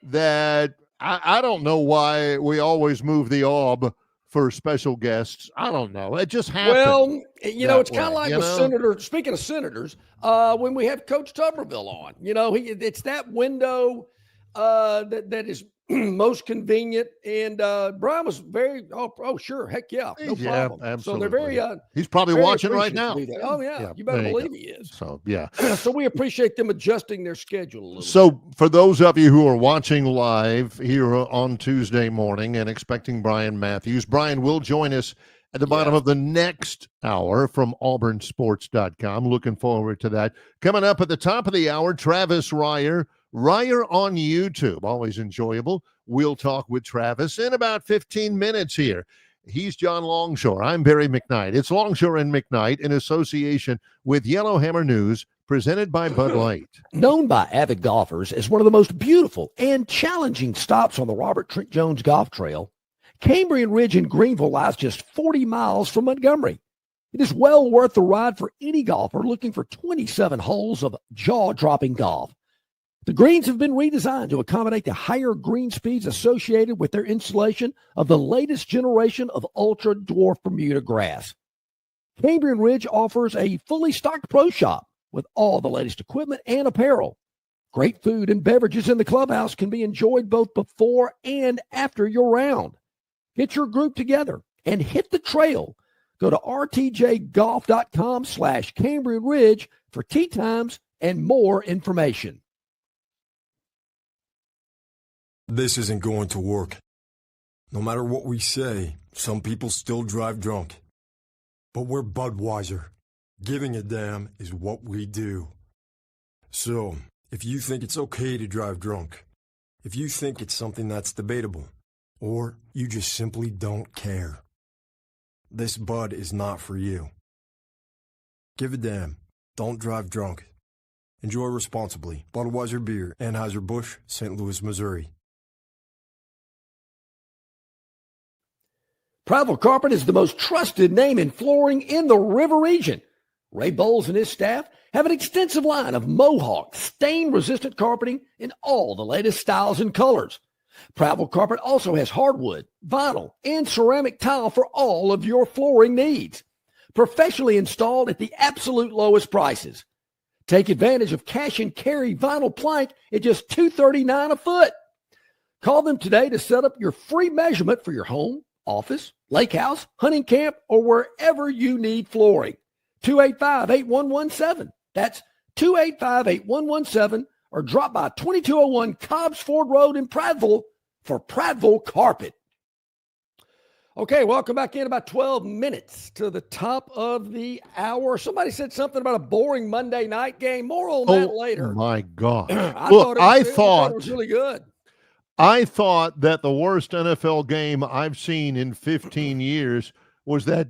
that I don't know why we always move the orb for special guests. I don't know. It just happened. Well, it's kind of like with senators. Speaking of senators, when we have Coach Tuberville on, it's that window that is most convenient. And Brian was very, sure, heck yeah, no problem. Absolutely. So they're very. He's probably very watching right now. Oh yeah, you better believe he is. So yeah. So we appreciate them adjusting their schedule a little. So for those of you who are watching live here on Tuesday morning and expecting Brian Matthews, Brian will join us at the bottom of the next hour from auburnsports.com. Looking forward to that. Coming up at the top of the hour, Travis Reier on YouTube. Always enjoyable. We'll talk with Travis in about 15 minutes here. He's John Longshore. I'm Barry McKnight. It's Longshore and McKnight in association with Yellowhammer News, presented by Bud Light. Known by avid golfers as one of the most beautiful and challenging stops on the Robert Trent Jones Golf Trail, Cambrian Ridge in Greenville lies just 40 miles from Montgomery. It is well worth the ride for any golfer looking for 27 holes of jaw-dropping golf. The greens have been redesigned to accommodate the higher green speeds associated with their installation of the latest generation of ultra-dwarf Bermuda grass. Cambrian Ridge offers a fully stocked pro shop with all the latest equipment and apparel. Great food and beverages in the clubhouse can be enjoyed both before and after your round. Get your group together and hit the trail. Go to rtjgolf.com/Cambrian Ridge for tee times and more information. This isn't going to work. No matter what we say, some people still drive drunk. But we're Budweiser. Giving a damn is what we do. So, if you think it's okay to drive drunk, if you think it's something that's debatable, or you just simply don't care, this Bud is not for you. Give a damn. Don't drive drunk. Enjoy responsibly. Budweiser Beer, Anheuser-Busch, St. Louis, Missouri. Prattville Carpet is the most trusted name in flooring in the River region. Ray Bowles and his staff have an extensive line of Mohawk, stain-resistant carpeting in all the latest styles and colors. Prattville Carpet also has hardwood, vinyl, and ceramic tile for all of your flooring needs. Professionally installed at the absolute lowest prices. Take advantage of cash and carry vinyl plank at just $239 a foot. Call them today to set up your free measurement for your home, office, lake house, hunting camp, or wherever you need flooring. 285-8117. That's 285-8117, or drop by 2201 Cobbs Ford Road in Prattville for Prattville Carpet. Okay, welcome back in. About 12 minutes to the top of the hour. Somebody said something about a boring Monday night game. More on that later. Oh, my God. I thought it was really good. I thought that the worst NFL game I've seen in 15 years was that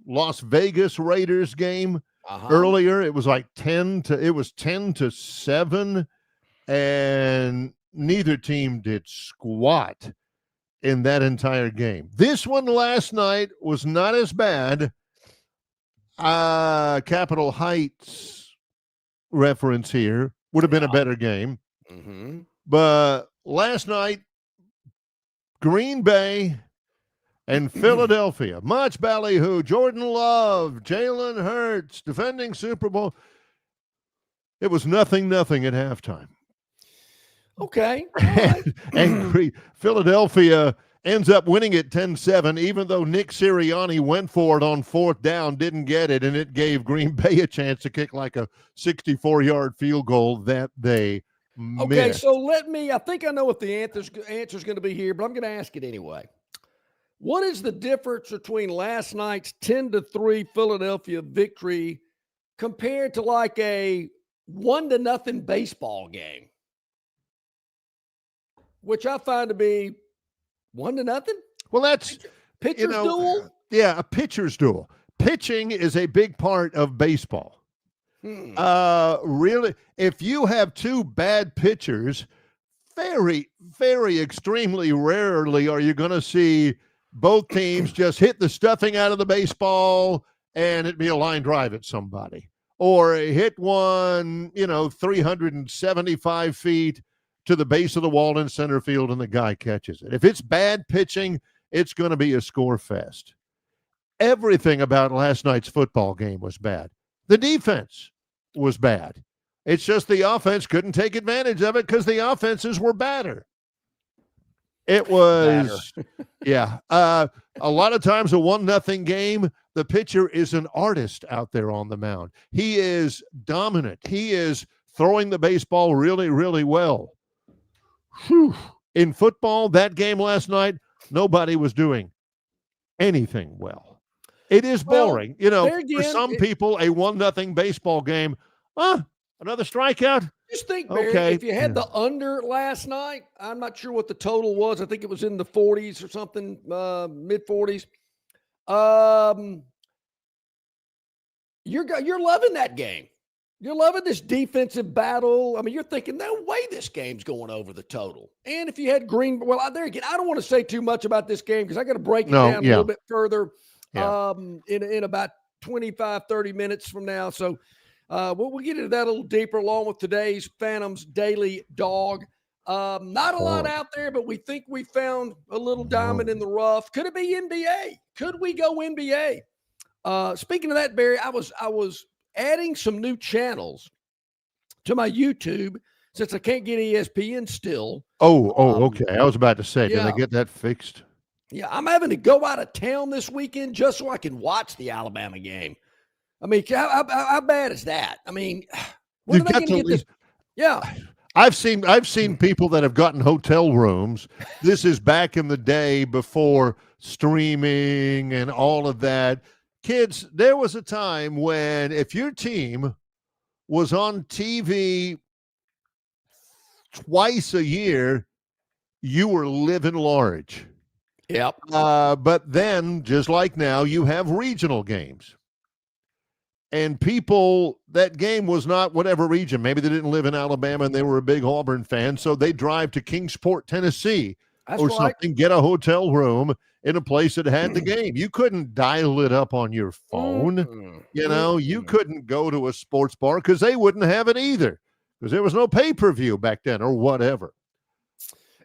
Las Vegas Raiders game earlier. It was like 10-7, and neither team did squat in that entire game. This one last night was not as bad. Capitol Heights reference here would have been a better game. Mm-hmm. But last night, Green Bay and Philadelphia, much ballyhoo, Jordan Love, Jalen Hurts, defending Super Bowl. It was 0-0 at halftime. Okay. And Philadelphia ends up winning it 10-7, even though Nick Sirianni went for it on fourth down, didn't get it, and it gave Green Bay a chance to kick like a 64-yard field goal that they missed. So I think I know what the answer's going to be here, but I'm going to ask it anyway. What is the difference between last night's 10-3 Philadelphia victory compared to like a 1-0 baseball game, which I find to be 1-0? Well, that's pitcher's duel. Yeah, a pitcher's duel. Pitching is a big part of baseball. Really, if you have two bad pitchers, very, very extremely rarely are you going to see both teams just hit the stuffing out of the baseball and it'd be a line drive at somebody, or hit one, 375 feet to the base of the wall in center field and the guy catches it. If it's bad pitching, it's going to be a score fest. Everything about last night's football game was bad. The defense was bad. It's just the offense couldn't take advantage of it because the offenses were badder. It was, yeah. A lot of times a 1-0 game, the pitcher is an artist out there on the mound. He is dominant. He is throwing the baseball really, really well. Whew. In football, that game last night, nobody was doing anything well. It is boring. For some people, a 1-0 baseball game, another strikeout. Just think, Barry, if you had the under last night, I'm not sure what the total was. I think it was in the 40s or something, mid 40s. You're loving that game. You're loving this defensive battle. I mean, you're thinking, no way this game's going over the total. And if you had there again, I don't want to say too much about this game because I got to break it down a little bit further in about 25, 30 minutes from now. So we'll get into that a little deeper along with today's Phantoms Daily Dog. Not a lot out there, but we think we found a little diamond in the rough. Could it be NBA? Could we go NBA? Speaking of that, Barry, I was adding some new channels to my YouTube since I can't get ESPN still. Okay. I was about to say, did I get that fixed? Yeah, I'm having to go out of town this weekend just so I can watch the Alabama game. I mean, how bad is that? I mean, when are they going to get this? Yeah. I've seen people that have gotten hotel rooms. This is back in the day before streaming and all of that. Kids, there was a time when if your team was on TV twice a year, you were living large. Yep. But then, just like now, you have regional games. And people, that game was not whatever region. Maybe they didn't live in Alabama and they were a big Auburn fan, so they drive to Kingsport, Tennessee something, get a hotel room in a place that had the game. You couldn't dial it up on your phone. You couldn't go to a sports bar because they wouldn't have it either because there was no pay-per-view back then or whatever.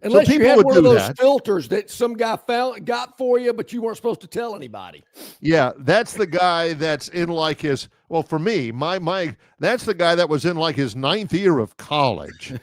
Unless you had one of those filters that some guy got for you, but you weren't supposed to tell anybody. Yeah, that's the guy that's in like his, well, for me, that's the guy that was in like his 9th year of college.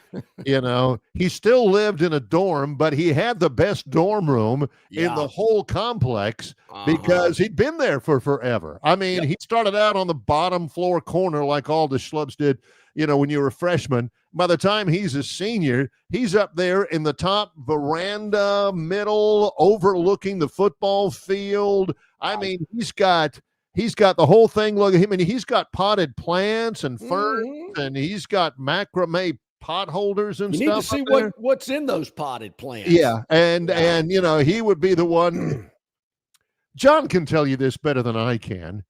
He still lived in a dorm, but he had the best dorm room in the whole complex because he'd been there for forever. I mean, he started out on the bottom floor corner like all the schlubs did, when you were a freshman. By the time he's a senior, he's up there in the top veranda, middle, overlooking the football field. I mean, he's got the whole thing. Look at him, and he's got potted plants and ferns, and he's got macrame pot holders and stuff. You need to see what's in those potted plants. Yeah, and he would be the one. John can tell you this better than I can.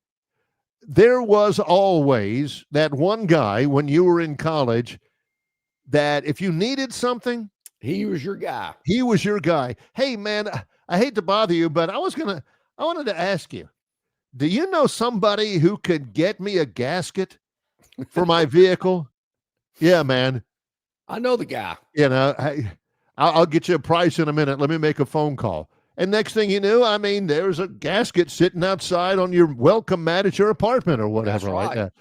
There was always that one guy when you were in college that if you needed something, he was your guy. He was your guy. Hey, man, I hate to bother you, but I wanted to ask you, do you know somebody who could get me a gasket for my vehicle? Yeah, man. I know the guy. I'll get you a price in a minute. Let me make a phone call. And next thing you knew, I mean, there's a gasket sitting outside on your welcome mat at your apartment or whatever like that.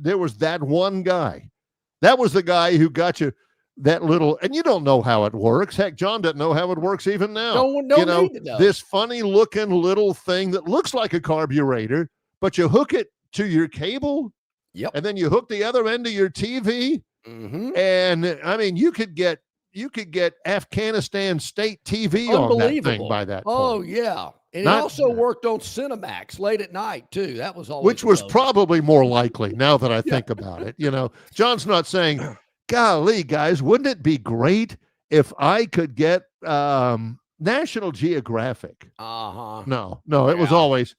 There was that one guy. That was the guy who got you that little, and you don't know how it works. Heck, John doesn't know how it works even now. No need to know. This funny looking little thing that looks like a carburetor, but you hook it to your cable. Yep. And then you hook the other end of your TV. Mm-hmm. And I mean, you could get you could get Afghanistan state TV on that thing by that point. Oh, yeah. And it also worked on Cinemax late at night, too. That was always which was probably more likely now that I think about it. You know, John's not saying, golly, guys, wouldn't it be great if I could get National Geographic? No, it was always,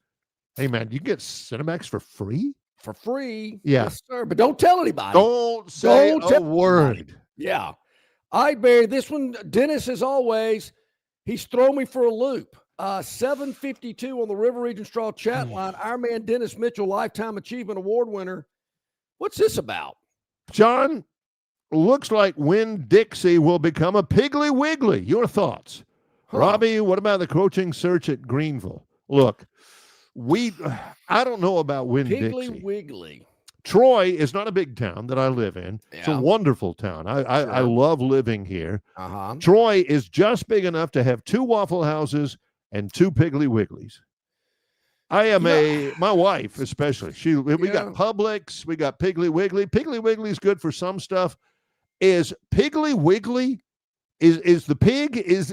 hey, man, you can get Cinemax for free? For free. Yeah. Yes, sir. But don't tell anybody. Don't say a word. Anybody. Yeah. All right, Barry, this one, Dennis, as always, he's thrown me for a loop. 752 on the River Region Straw chat line. Our man, Dennis Mitchell, Lifetime Achievement Award winner. What's this about? John, looks like Winn-Dixie will become a Piggly Wiggly. Your thoughts? Robbie, what about the coaching search at Greenville? Look, I don't know about Winn-Dixie. Piggly Wiggly. Troy is not a big town that I live in. Yeah. It's a wonderful town. I love living here. Troy is just big enough to have 2 Waffle Houses and 2 Piggly Wigglies. My wife especially, we got Publix, we got Piggly Wiggly. Piggly Wiggly is good for some stuff. Is Piggly Wiggly, is the pig, is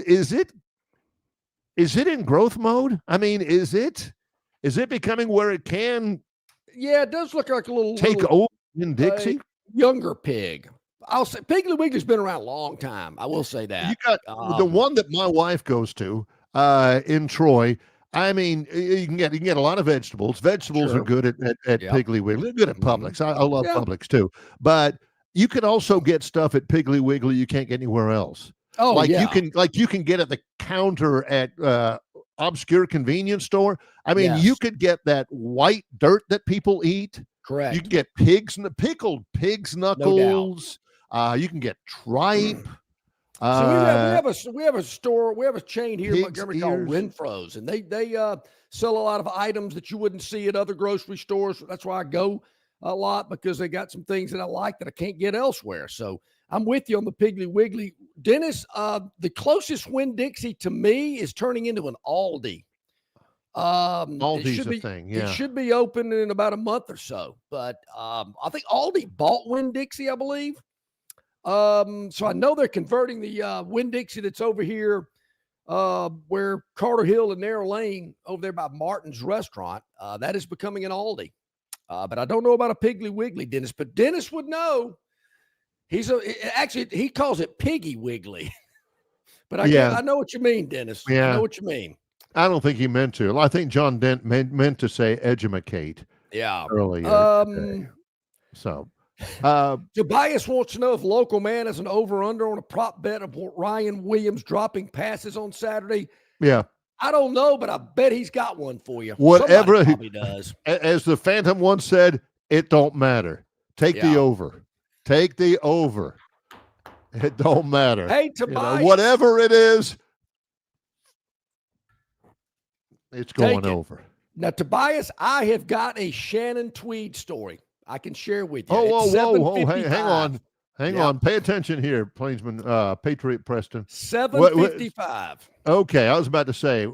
it in growth mode? I mean, is it becoming where it can? Yeah, it does look like a little over in Dixie. Younger pig. I'll say Piggly Wiggly's been around a long time. I will say that. You got the one that my wife goes to in Troy. I mean, you can get a lot of vegetables. Vegetables are good at Piggly Wiggly. They're good at Publix. I love Publix too. But you can also get stuff at Piggly Wiggly you can't get anywhere else. Oh, you can get at the counter at obscure convenience store. I mean, you could get that white dirt that people eat. Correct. You can get pickled pig's knuckles. You can get tripe. So we have a store, we have a chain here in Montgomery called Renfro's, and they sell a lot of items that you wouldn't see at other grocery stores. That's why I go a lot, because they got some things that I like that I can't get elsewhere. So I'm with you on the Piggly Wiggly. Dennis, the closest Winn-Dixie to me is turning into an Aldi. Aldi's a thing, yeah. It should be open in about a month or so. But I think Aldi bought Winn-Dixie, I believe. So I know they're converting the Winn-Dixie that's over here where Carter Hill and Narrow Lane over there by Martin's Restaurant. That is becoming an Aldi. But I don't know about a Piggly Wiggly, Dennis. But Dennis would know. Actually, he calls it Piggy Wiggly. But I know what you mean, Dennis. Yeah. I know what you mean. I don't think he meant to. I think John Dent meant to say edumacate. Yeah. Earlier. Today. So. Tobias wants to know if Local Man has an over-under on a prop bet of Ryan Williams dropping passes on Saturday. Yeah. I don't know, but I bet he's got one for you. Whatever he does. As the Phantom once said, it don't matter. Take the over. Take the over. It don't matter. Hey, Tobias. Whatever it is, it's going over. Now, Tobias, I have got a Shannon Tweed story I can share with you. Whoa. Hang on. Pay attention here, Plainsman, Patriot Preston. 7:55. Okay, I was about to say,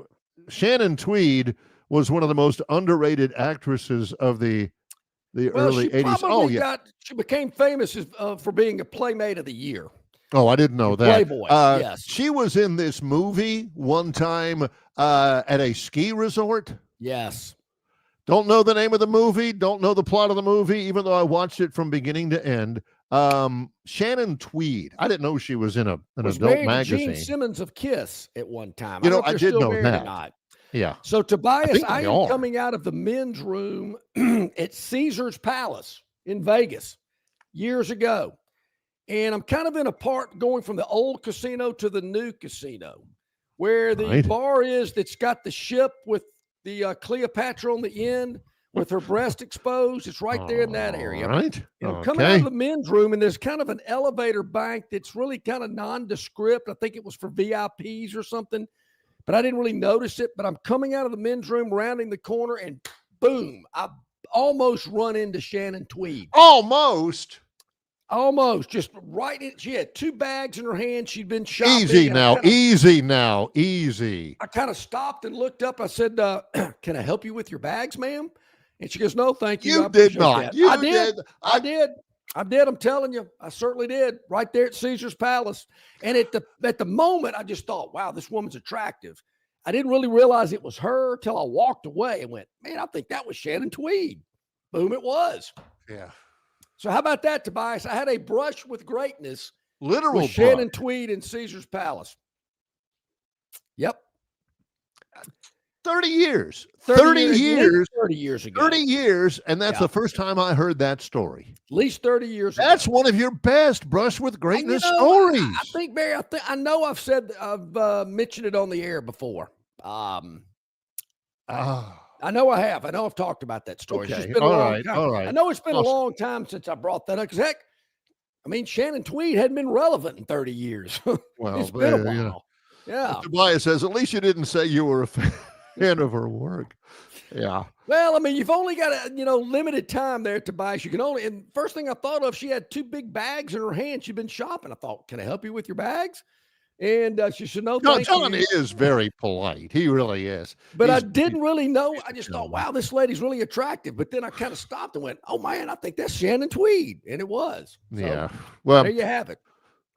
Shannon Tweed was one of the most underrated actresses of the early 80s. She became famous for being a Playmate of the Year. Oh, I didn't know that. Playboy, yes. She was in this movie one time at a ski resort. Yes. Don't know the name of the movie. Don't know the plot of the movie, even though I watched it from beginning to end. Shannon Tweed. I didn't know she was in an adult magazine. Gene Simmons of Kiss at one time. I did know that. Yeah. So Tobias, I am coming out of the men's room at Caesar's Palace in Vegas years ago. And I'm kind of in a part going from the old casino to the new casino, where the bar is that's got the ship with the Cleopatra on the end with her breast exposed. It's right there in that area. Right. And I'm coming out of the men's room, and there's kind of an elevator bank that's really kind of nondescript. I think it was for VIPs or something, but I didn't really notice it. But I'm coming out of the men's room, rounding the corner, and boom, I almost run into Shannon Tweed. Almost, just right in. She had 2 bags in her hand. She'd been shopping. Easy now. I kind of stopped and looked up. I said, can I help you with your bags, ma'am? And she goes, no, thank you. You did not. I did. I did. I'm telling you, I certainly did. Right there at Caesar's Palace. And at the moment, I just thought, wow, this woman's attractive. I didn't really realize it was her till I walked away and went, man, I think that was Shannon Tweed. Boom, it was. Yeah. So how about that, Tobias? I had a brush with greatness. Literal with Shannon brush. Tweed in Caesar's Palace. Yep. 30 years. 30 years. 30 years ago. 30 years, and that's the first time I heard that story. At least 30 years ago. That's one of your best brush with greatness stories. I think, Barry, I know I've mentioned it on the air before. I know I have. I know I've talked about that story. Okay. It's just been a long time. All right. I know it's been a long time since I brought that up. Because heck, I mean, Shannon Tweed hadn't been relevant in 30 years. Well, it's been a while. Yeah. Tobias says, at least you didn't say you were a fan of her work. Yeah. Well, I mean, you've only got a limited time there, Tobias. You can only. And first thing I thought of, she had 2 big bags in her hand. She'd been shopping. I thought, can I help you with your bags? And she said, no, thank John you. is very polite. He really is. But I didn't really know. I just thought, wow, this lady's really attractive. But then I kind of stopped and went, oh, man, I think that's Shannon Tweed. And it was. So, yeah. Well, there you have it.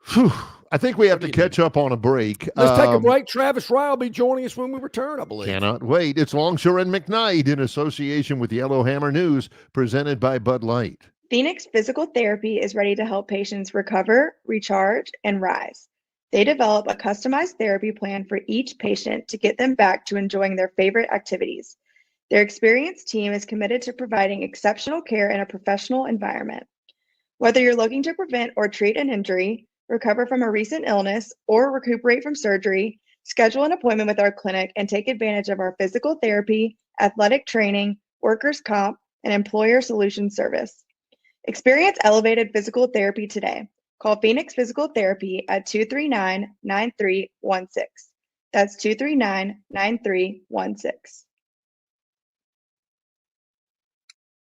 Whew, I think we have to catch up on a break. Let's take a break. Travis Rye will be joining us when we return, I believe. Cannot wait. It's Longshore and McKnight in association with Yellowhammer News, presented by Bud Light. Phoenix Physical Therapy is ready to help patients recover, recharge, and rise. They develop a customized therapy plan for each patient to get them back to enjoying their favorite activities. Their experienced team is committed to providing exceptional care in a professional environment. Whether you're looking to prevent or treat an injury, recover from a recent illness, or recuperate from surgery, schedule an appointment with our clinic and take advantage of our physical therapy, athletic training, workers' comp, and employer solutions service. Experience elevated physical therapy today. Call Phoenix Physical Therapy at 239-9316. That's 239-9316.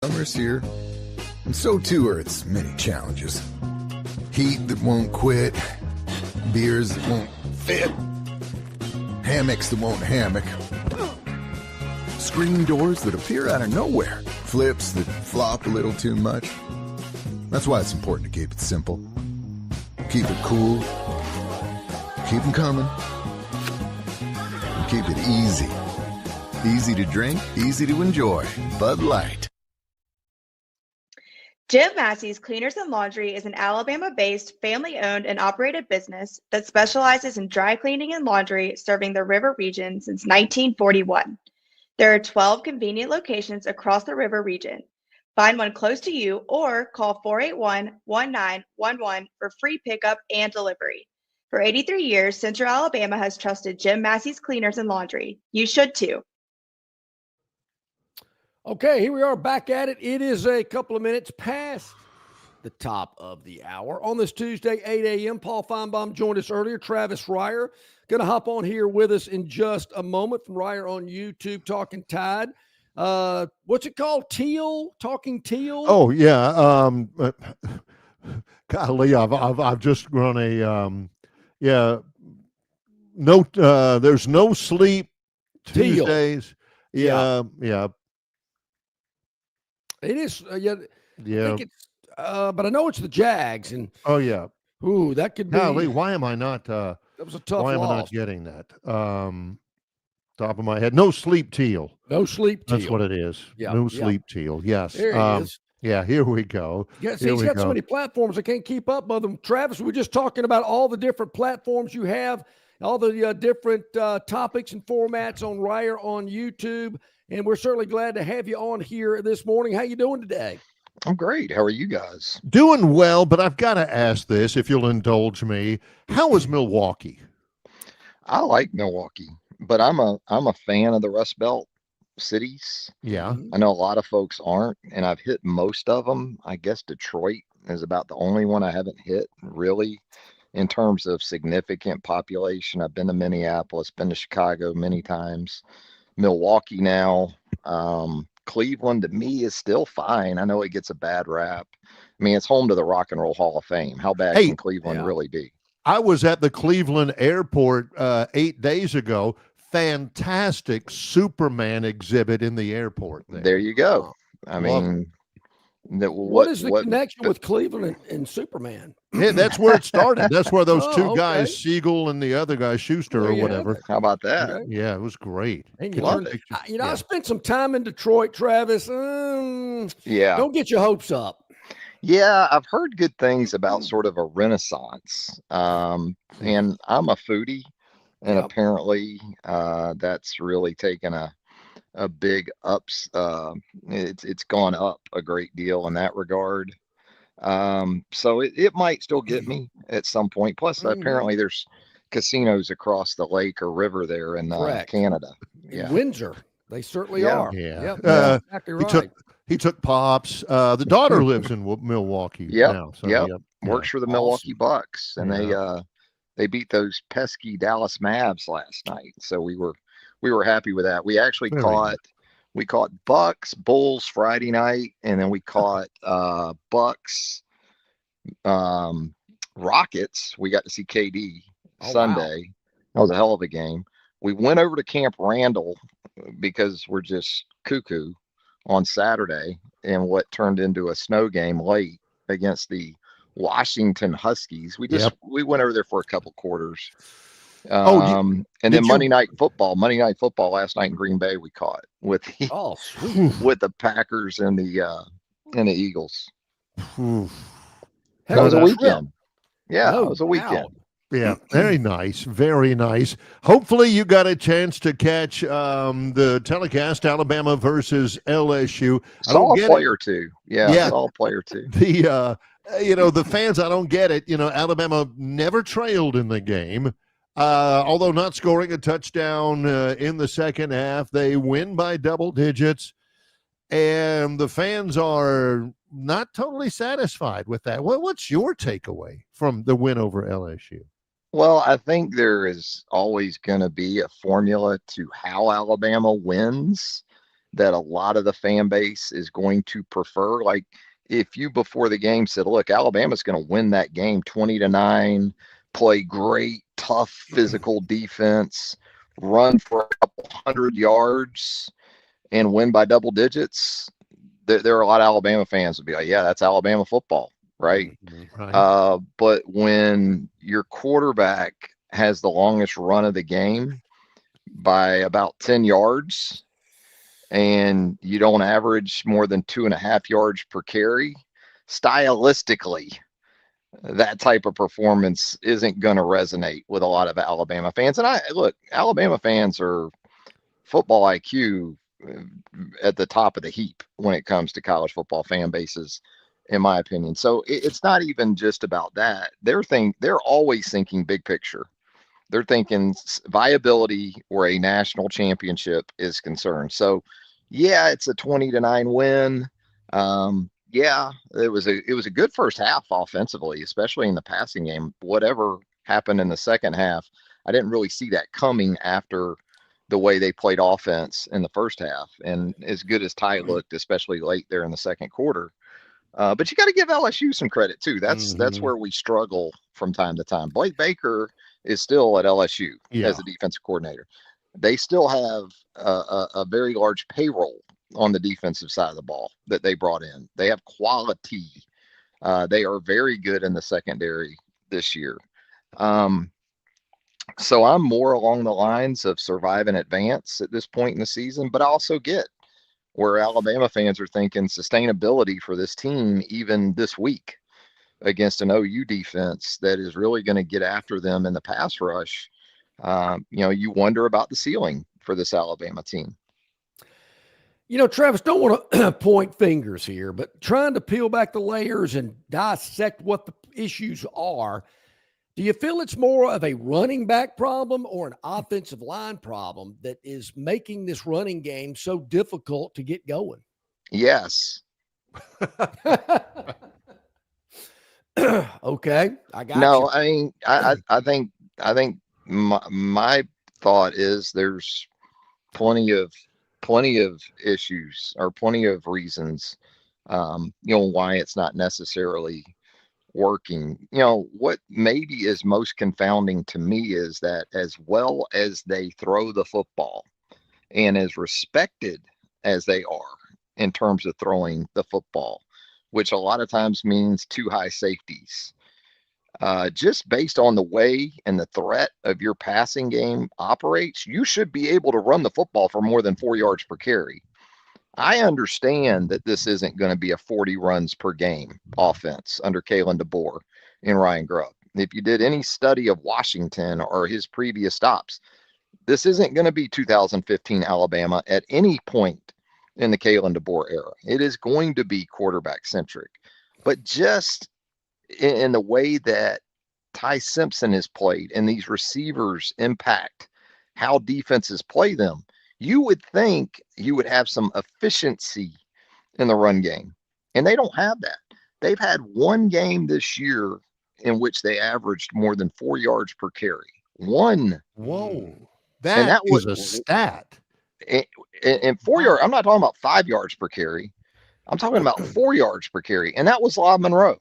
Summer's here, and so too are its many challenges. Heat that won't quit, beers that won't fit, hammocks that won't hammock, screen doors that appear out of nowhere, flips that flop a little too much. That's why it's important to keep it simple. Keep it cool, keep them coming, and keep it easy. Easy to drink, easy to enjoy. Bud Light. Jim Massey's Cleaners and Laundry is an Alabama-based, family-owned and operated business that specializes in dry cleaning and laundry, serving the river region since 1941. There are 12 convenient locations across the river region. Find one close to you or call 481-1911 for free pickup and delivery. For 83 years, Central Alabama has trusted Jim Massey's Cleaners and Laundry. You should too. Okay, here we are back at it. It is a couple of minutes past the top of the hour. On this Tuesday, 8 a.m., Paul Feinbaum joined us earlier. Travis Ryer going to hop on here with us in just a moment from Ryer on YouTube, Talking Tide. What's it called? Talking Teal? Oh, yeah. Golly, I've just run a, there's no sleep Tuesdays. Yeah. It is, yeah. I think it's, but I know it's the Jags, and that could be. Golly, why am I not? That was a tough Why am I loss. not getting that? Top of my head, no sleep teal. No sleep teal. That's what it is. Yeah, no sleep teal. Yes. There it is. Yeah, here we go. Yeah, see, he's got so many platforms I can't keep up with them. Travis, we're just talking about all the different platforms you have, all the different topics and formats on Ryer on YouTube. And we're certainly glad to have you on here this morning. How you doing today? I'm great. How are you guys? Doing well, but I've got to ask this, if you'll indulge me. How is Milwaukee? I like Milwaukee, but I'm a fan of the Rust Belt cities. Yeah. I know a lot of folks aren't, and I've hit most of them. I guess Detroit is about the only one I haven't hit, really, in terms of significant population. I've been to Minneapolis, been to Chicago many times. Milwaukee now. Cleveland to me is still fine. I know it gets a bad rap. I mean, it's home to the Rock and Roll Hall of Fame. How bad can Cleveland really be? I was at the Cleveland airport 8 days ago. Fantastic Superman exhibit in the airport. There you go. I mean, What is the connection with Cleveland and Superman? Yeah, that's where it started. That's where those two okay. guys, Siegel and the other guy, Schuster or whatever. How about that? Okay. Yeah, it was great. And Yeah. I spent some time in Detroit, Travis. Yeah. Don't get your hopes up. Yeah, I've heard good things about sort of a renaissance. And I'm a foodie, and apparently that's really taken a big ups. It's gone up a great deal in that regard. So it might still get me at some point. Plus, apparently there's casinos across the lake or river there in Canada. In Windsor, they certainly are. Yeah. Yep. Exactly right. He took Pops. The daughter lives in Milwaukee now. So, Works for the Milwaukee Bucks, and they beat those pesky Dallas Mavs last night. So we were happy with that. We actually caught Bucks Bulls Friday night, and then we caught Bucks Rockets. We got to see KD Sunday. That was a hell of a game. We went over to Camp Randall because we're just cuckoo on Saturday in what turned into a snow game late against the Washington Huskies. We went over there for a couple quarters. And then Monday night football last night in Green Bay we caught with the with the Packers and the Eagles. That was a weekend. Yeah, it was a weekend. Yeah, very nice. Very nice. Hopefully you got a chance to catch the telecast, Alabama versus LSU. Saw a play or two. Yeah, saw a play or two. The fans, I don't get it. Alabama never trailed in the game. Although not scoring a touchdown in the second half, they win by double digits, and the fans are not totally satisfied with that. What's your takeaway from the win over LSU? Well, I think there is always going to be a formula to how Alabama wins that a lot of the fan base is going to prefer. Like if you before the game said, look, Alabama's going to win that game 20-9, play great, tough physical defense, run for a couple 100 yards, and win by double digits, there are a lot of Alabama fans would be like, yeah, that's Alabama football, right? But when your quarterback has the longest run of the game by about 10 yards and you don't average more than 2.5 yards per carry, stylistically, that type of performance isn't going to resonate with a lot of Alabama fans. And Alabama fans are football IQ at the top of the heap when it comes to college football fan bases, in my opinion. So it's not even just about that. They're always thinking big picture. They're thinking viability where a national championship is concerned. So yeah, it's a 20-9 win. Yeah, it was a good first half offensively, especially in the passing game. Whatever happened in the second half, I didn't really see that coming after the way they played offense in the first half. And as good as Ty looked, especially late there in the second quarter. But you got to give LSU some credit too. That's where we struggle from time to time. Blake Baker is still at LSU as a defensive coordinator. They still have a very large payroll on the defensive side of the ball that they brought in. They have quality. They are very good in the secondary this year. So I'm more along the lines of survive and advance at this point in the season, but I also get where Alabama fans are thinking sustainability for this team, even this week against an OU defense that is really going to get after them in the pass rush. You wonder about the ceiling for this Alabama team. Travis, don't want to point fingers here, but trying to peel back the layers and dissect what the issues are. Do you feel it's more of a running back problem or an offensive line problem that is making this running game so difficult to get going? Yes. Okay, I got you. I mean, I think my thought is there's plenty of issues or plenty of reasons, why it's not necessarily working. What maybe is most confounding to me is that as well as they throw the football and as respected as they are in terms of throwing the football, which a lot of times means 2 high safeties. Just based on the way and the threat of your passing game operates, you should be able to run the football for more than 4 yards per carry. I understand that this isn't going to be a 40 runs per game offense under Kalen DeBoer and Ryan Grubb. If you did any study of Washington or his previous stops, this isn't going to be 2015 Alabama at any point in the Kalen DeBoer era. It is going to be quarterback centric, but just in the way that Ty Simpson is played and these receivers impact how defenses play them, you would think you would have some efficiency in the run game. And they don't have that. They've had one game this year in which they averaged more than 4 yards per carry. One. Whoa. And that was was a stat. And 4 yards, I'm not talking about 5 yards per carry. I'm talking about 4 yards per carry. And that was Lob Monroe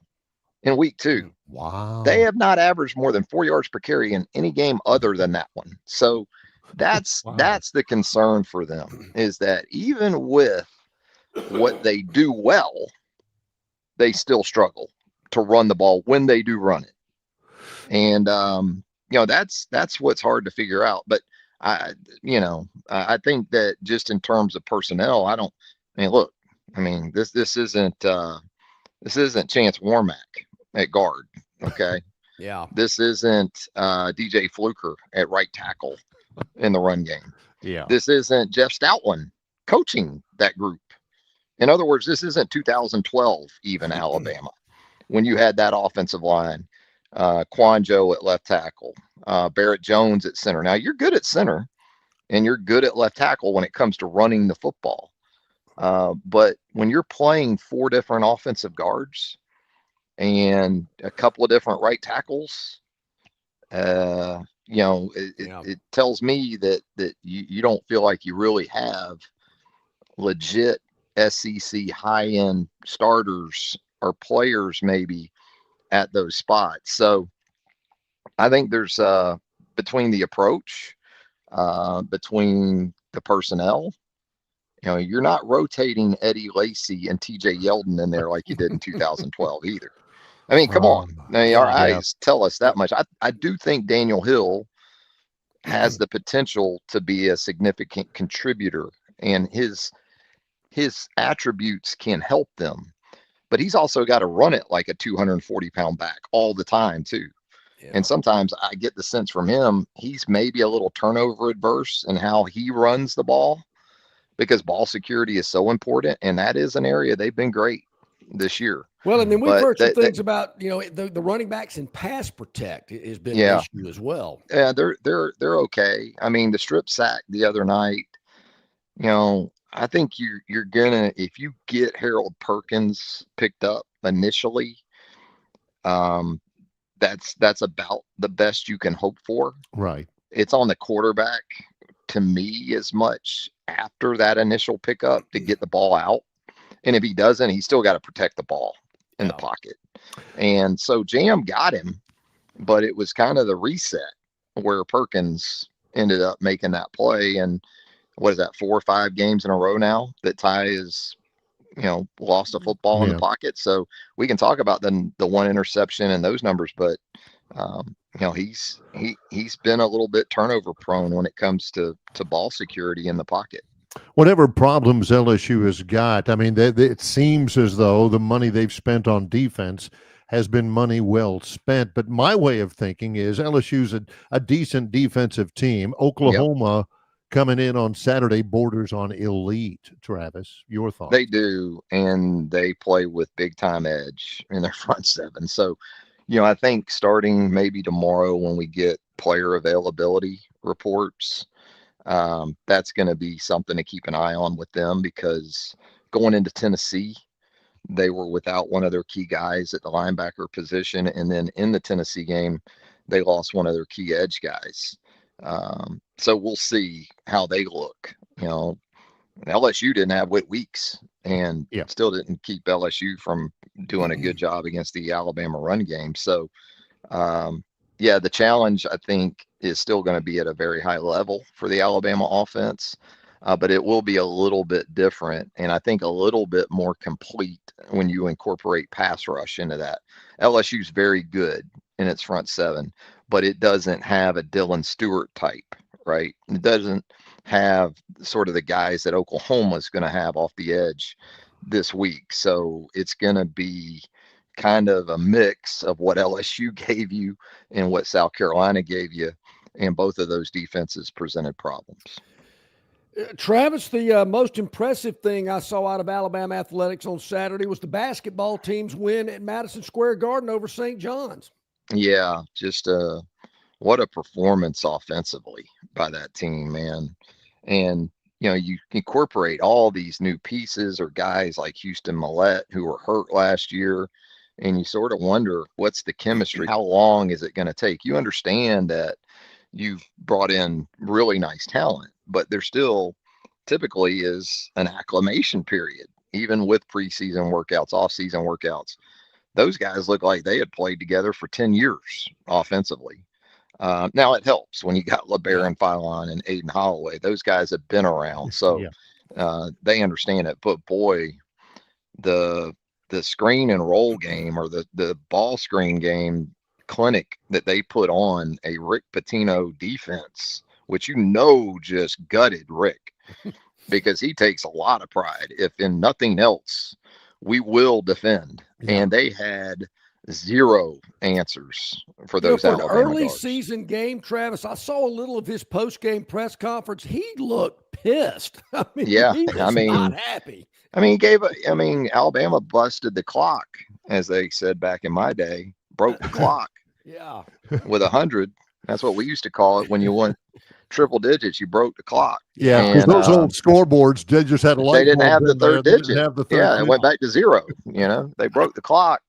in week 2. Wow. They have not averaged more than 4 yards per carry in any game other than that one. So that's the concern for them, is that even with what they do well, they still struggle to run the ball when they do run it. And that's what's hard to figure out. But I think that just in terms of personnel, this isn't Chance Warmack at guard. Okay. Yeah. This isn't DJ Fluker at right tackle in the run game. Yeah. This isn't Jeff Stoutland coaching that group. In other words, this isn't 2012 even Alabama, when you had that offensive line, Quanjo at left tackle, Barrett Jones at center. Now, you're good at center and you're good at left tackle when it comes to running the football. But when you're playing 4 different offensive guards and a couple of different right tackles, it tells me that you don't feel like you really have legit SEC high-end starters or players maybe at those spots. So I think there's between the approach, between the personnel, you're not rotating Eddie Lacy and TJ Yeldon in there like you did in 2012 either. I mean, come on. Our eyes tell us that much. I do think Daniel Hill has the potential to be a significant contributor, and his attributes can help them. But he's also got to run it like a 240-pound back all the time, too. Yeah. And sometimes I get the sense from him, he's maybe a little turnover adverse in how he runs the ball, because ball security is so important. And that is an area they've been great this year. Well, and then we've heard some things about, the running backs and pass protect has been an issue as well. Yeah, they're okay. I mean, the strip sack the other night, I think you're gonna, if you get Harold Perkins picked up initially, that's about the best you can hope for. Right. It's on the quarterback to me as much after that initial pickup to get the ball out. And if he doesn't, he's still got to protect the ball in the pocket. And so Jam got him, but it was kind of the reset where Perkins ended up making that play. And what is that, 4 or 5 games in a row now that Ty is, lost a football in the pocket. So we can talk about the one interception and those numbers, but he's been a little bit turnover prone when it comes to ball security in the pocket. Whatever problems LSU has got, I mean, it seems as though the money they've spent on defense has been money well spent. But my way of thinking is LSU's a decent defensive team. Oklahoma coming in on Saturday borders on elite. Travis, your thoughts? They do, and they play with big-time edge in their front seven. So, I think starting maybe tomorrow when we get player availability reports, that's going to be something to keep an eye on with them, because going into Tennessee, they were without one of their key guys at the linebacker position. And then in the Tennessee game, they lost one of their key edge guys. So we'll see how they look. LSU didn't have Whit Weeks and still didn't keep LSU from doing a good job against the Alabama run game. So, the challenge, I think, is still going to be at a very high level for the Alabama offense. but it will be a little bit different, and I think a little bit more complete when you incorporate pass rush into that. LSU's very good in its front seven, but it doesn't have a Dylan Stewart type, right? It doesn't have sort of the guys that Oklahoma's going to have off the edge this week. So it's going to be kind of a mix of what LSU gave you and what South Carolina gave you, and both of those defenses presented problems. Travis, the most impressive thing I saw out of Alabama athletics on Saturday was the basketball team's win at Madison Square Garden over St. John's. Yeah, just what a performance offensively by that team, man. And you incorporate all these new pieces or guys like Houston Millette who were hurt last year, and you sort of wonder what's the chemistry? How long is it going to take? You understand that you've brought in really nice talent, but there still typically is an acclimation period, even with preseason workouts, off-season workouts. Those guys look like they had played together for 10 years offensively. Now it helps when you got LeBaron Philon and Aiden Holloway. Those guys have been around, so they understand it. But boy, the screen and roll game, or the ball screen game clinic that they put on a Rick Pitino defense, which just gutted Rick, because he takes a lot of pride. If in nothing else, we will defend. And they had zero answers for those for Alabama an early guards. Season game, Travis, I saw a little of his post-game press conference. He looked pissed. I mean, he was not happy. Alabama busted the clock, as they said back in my day, broke the clock. Yeah. With 100. That's what we used to call it when you went triple digits. You broke the clock. Yeah, because those old scoreboards, they just had a light. They didn't have the third digit. Yeah, it went back to zero. They broke the clock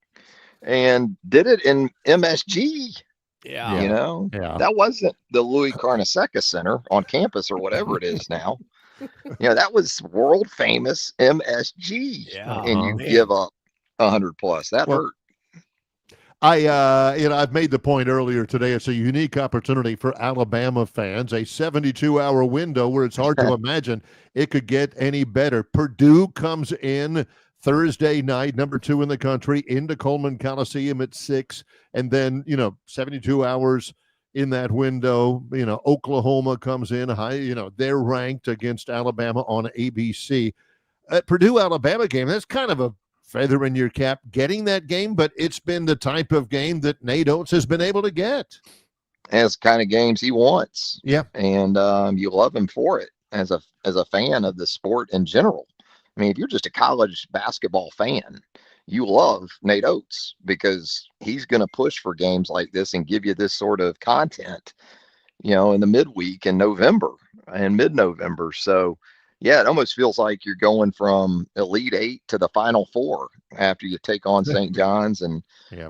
and did it in MSG. Yeah. That wasn't the Louis Carnesecca Center on campus or whatever it is now. That was world famous MSG. Yeah. And you give up 100 plus. That hurt. I've made the point earlier today. It's a unique opportunity for Alabama fans, a 72-hour window where it's hard to imagine it could get any better. Purdue comes in Thursday night, number 2 in the country, into Coleman Coliseum at 6. And then, 72 hours in that window, Oklahoma comes in high, they're ranked against Alabama on ABC. Purdue-Alabama game, that's kind of a feather in your cap getting that game, but it's been the type of game that Nate Oates has been able to get. As kind of games he wants. Yeah. And you love him for it as a fan of the sport in general. I mean, if you're just a college basketball fan, you love Nate Oates because he's going to push for games like this and give you this sort of content, in the midweek in November and mid-November. So, yeah, it almost feels like you're going from Elite 8 to the Final Four after you take on St. John's, and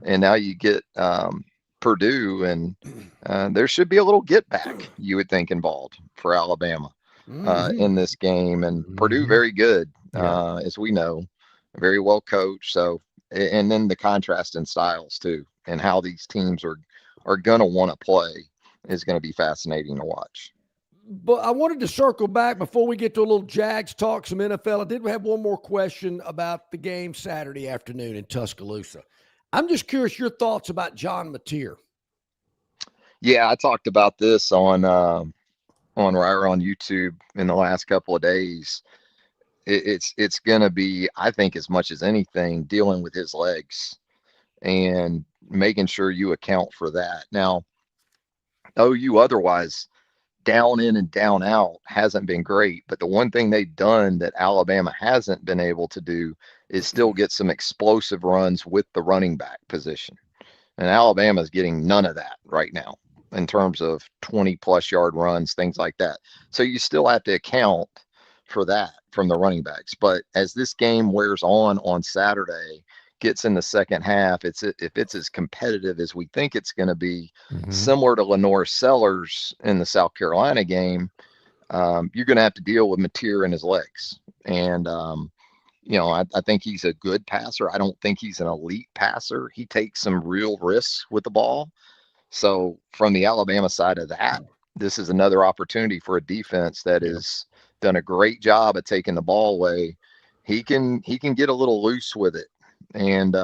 now you get Purdue, and there should be a little get back, you would think, involved for Alabama in this game. And Purdue, very good, as we know, very well coached. So, and then the contrast in styles too, and how these teams are going to want to play is going to be fascinating to watch. But I wanted to circle back before we get to a little Jags talk, some NFL. I did have one more question about the game Saturday afternoon in Tuscaloosa. I'm just curious your thoughts about John Mateer. Yeah, I talked about this on YouTube in the last couple of days. It's going to be, I think, as much as anything, dealing with his legs and making sure you account for that. Now, OU otherwise, down in and down out, hasn't been great. But the one thing they've done that Alabama hasn't been able to do is still get some explosive runs with the running back position. And Alabama's getting none of that right now in terms of 20-plus yard runs, things like that. So you still have to account for that from the running backs. But as this game wears on Saturday, gets in the second half, if it's as competitive as we think it's going to be, similar to Lenore Sellers in the South Carolina game, you're going to have to deal with Mateer and his legs. And, I think he's a good passer. I don't think he's an elite passer. He takes some real risks with the ball. So from the Alabama side of that, this is another opportunity for a defense that done a great job at taking the ball away. He can get a little loose with it. And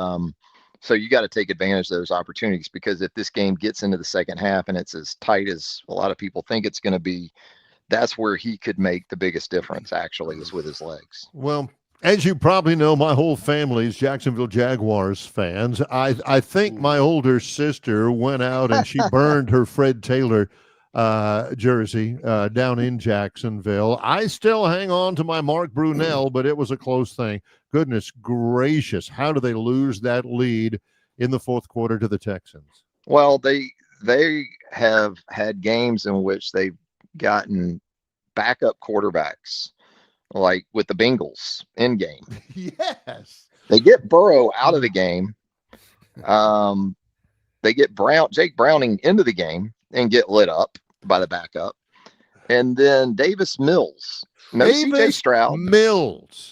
so you got to take advantage of those opportunities, because if this game gets into the second half and it's as tight as a lot of people think it's going to be, that's where he could make the biggest difference, actually, is with his legs. Well, as you probably know, my whole family is Jacksonville Jaguars fans. I think my older sister went out and she burned her Fred Taylor jersey down in Jacksonville. I still hang on to my Mark Brunell, but it was a close thing. Goodness gracious, how do they lose that lead in the fourth quarter to the Texans? Well, they have had games in which they've gotten backup quarterbacks, like with the Bengals in game. Yes. They get Burrow out of the game. They get Jake Browning into the game and get lit up by the backup. And then Davis Mills. No CJ Stroud.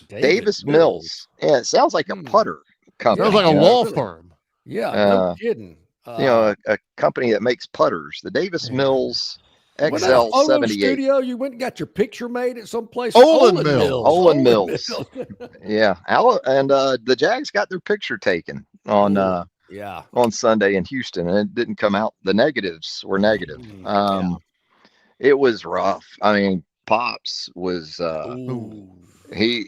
Davis Mills. Yeah, it sounds like a putter company. Sounds like a law firm. Yeah, no kidding. A company that makes putters. The Davis Mills XL78. Studio, you went and got your picture made at some place. Olin Mills. Yeah. And the Jags got their picture taken on Sunday in Houston, and it didn't come out. The negatives were negative. It was rough. I mean, Pops was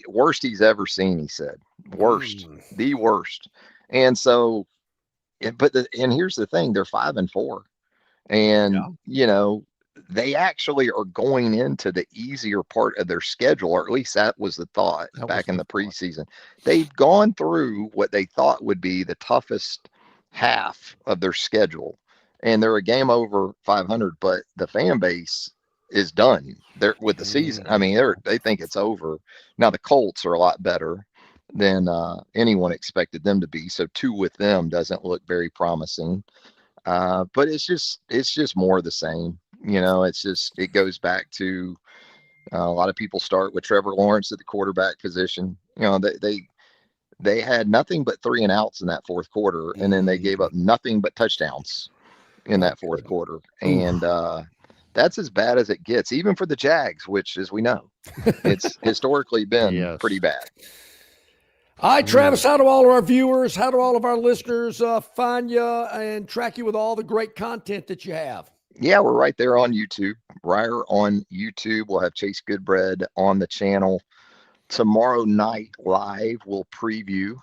worst he's ever seen, he said. The worst. And so, and here's the thing, they're 5-4. And they actually are going into the easier part of their schedule, or at least that was the thought back in the preseason. They've gone through what they thought would be the toughest half of their schedule, and they're a game over 500, but the fan base is done there with the season. I mean, they think it's over. Now the Colts are a lot better than anyone expected them to be. So 2 with them doesn't look very promising. But it's just more of the same. It goes back to a lot of people start with Trevor Lawrence at the quarterback position. They had nothing but 3 and outs in that fourth quarter, and then they gave up nothing but touchdowns in that fourth quarter. And that's as bad as it gets, even for the Jags, which, as we know, it's historically been pretty bad. All right, Travis, how do all of our viewers, how do all of our listeners find you and track you with all the great content that you have? Yeah, we're right there on YouTube. Ryer on YouTube. We'll have Chase Goodbread on the channel. Tomorrow night live, we'll preview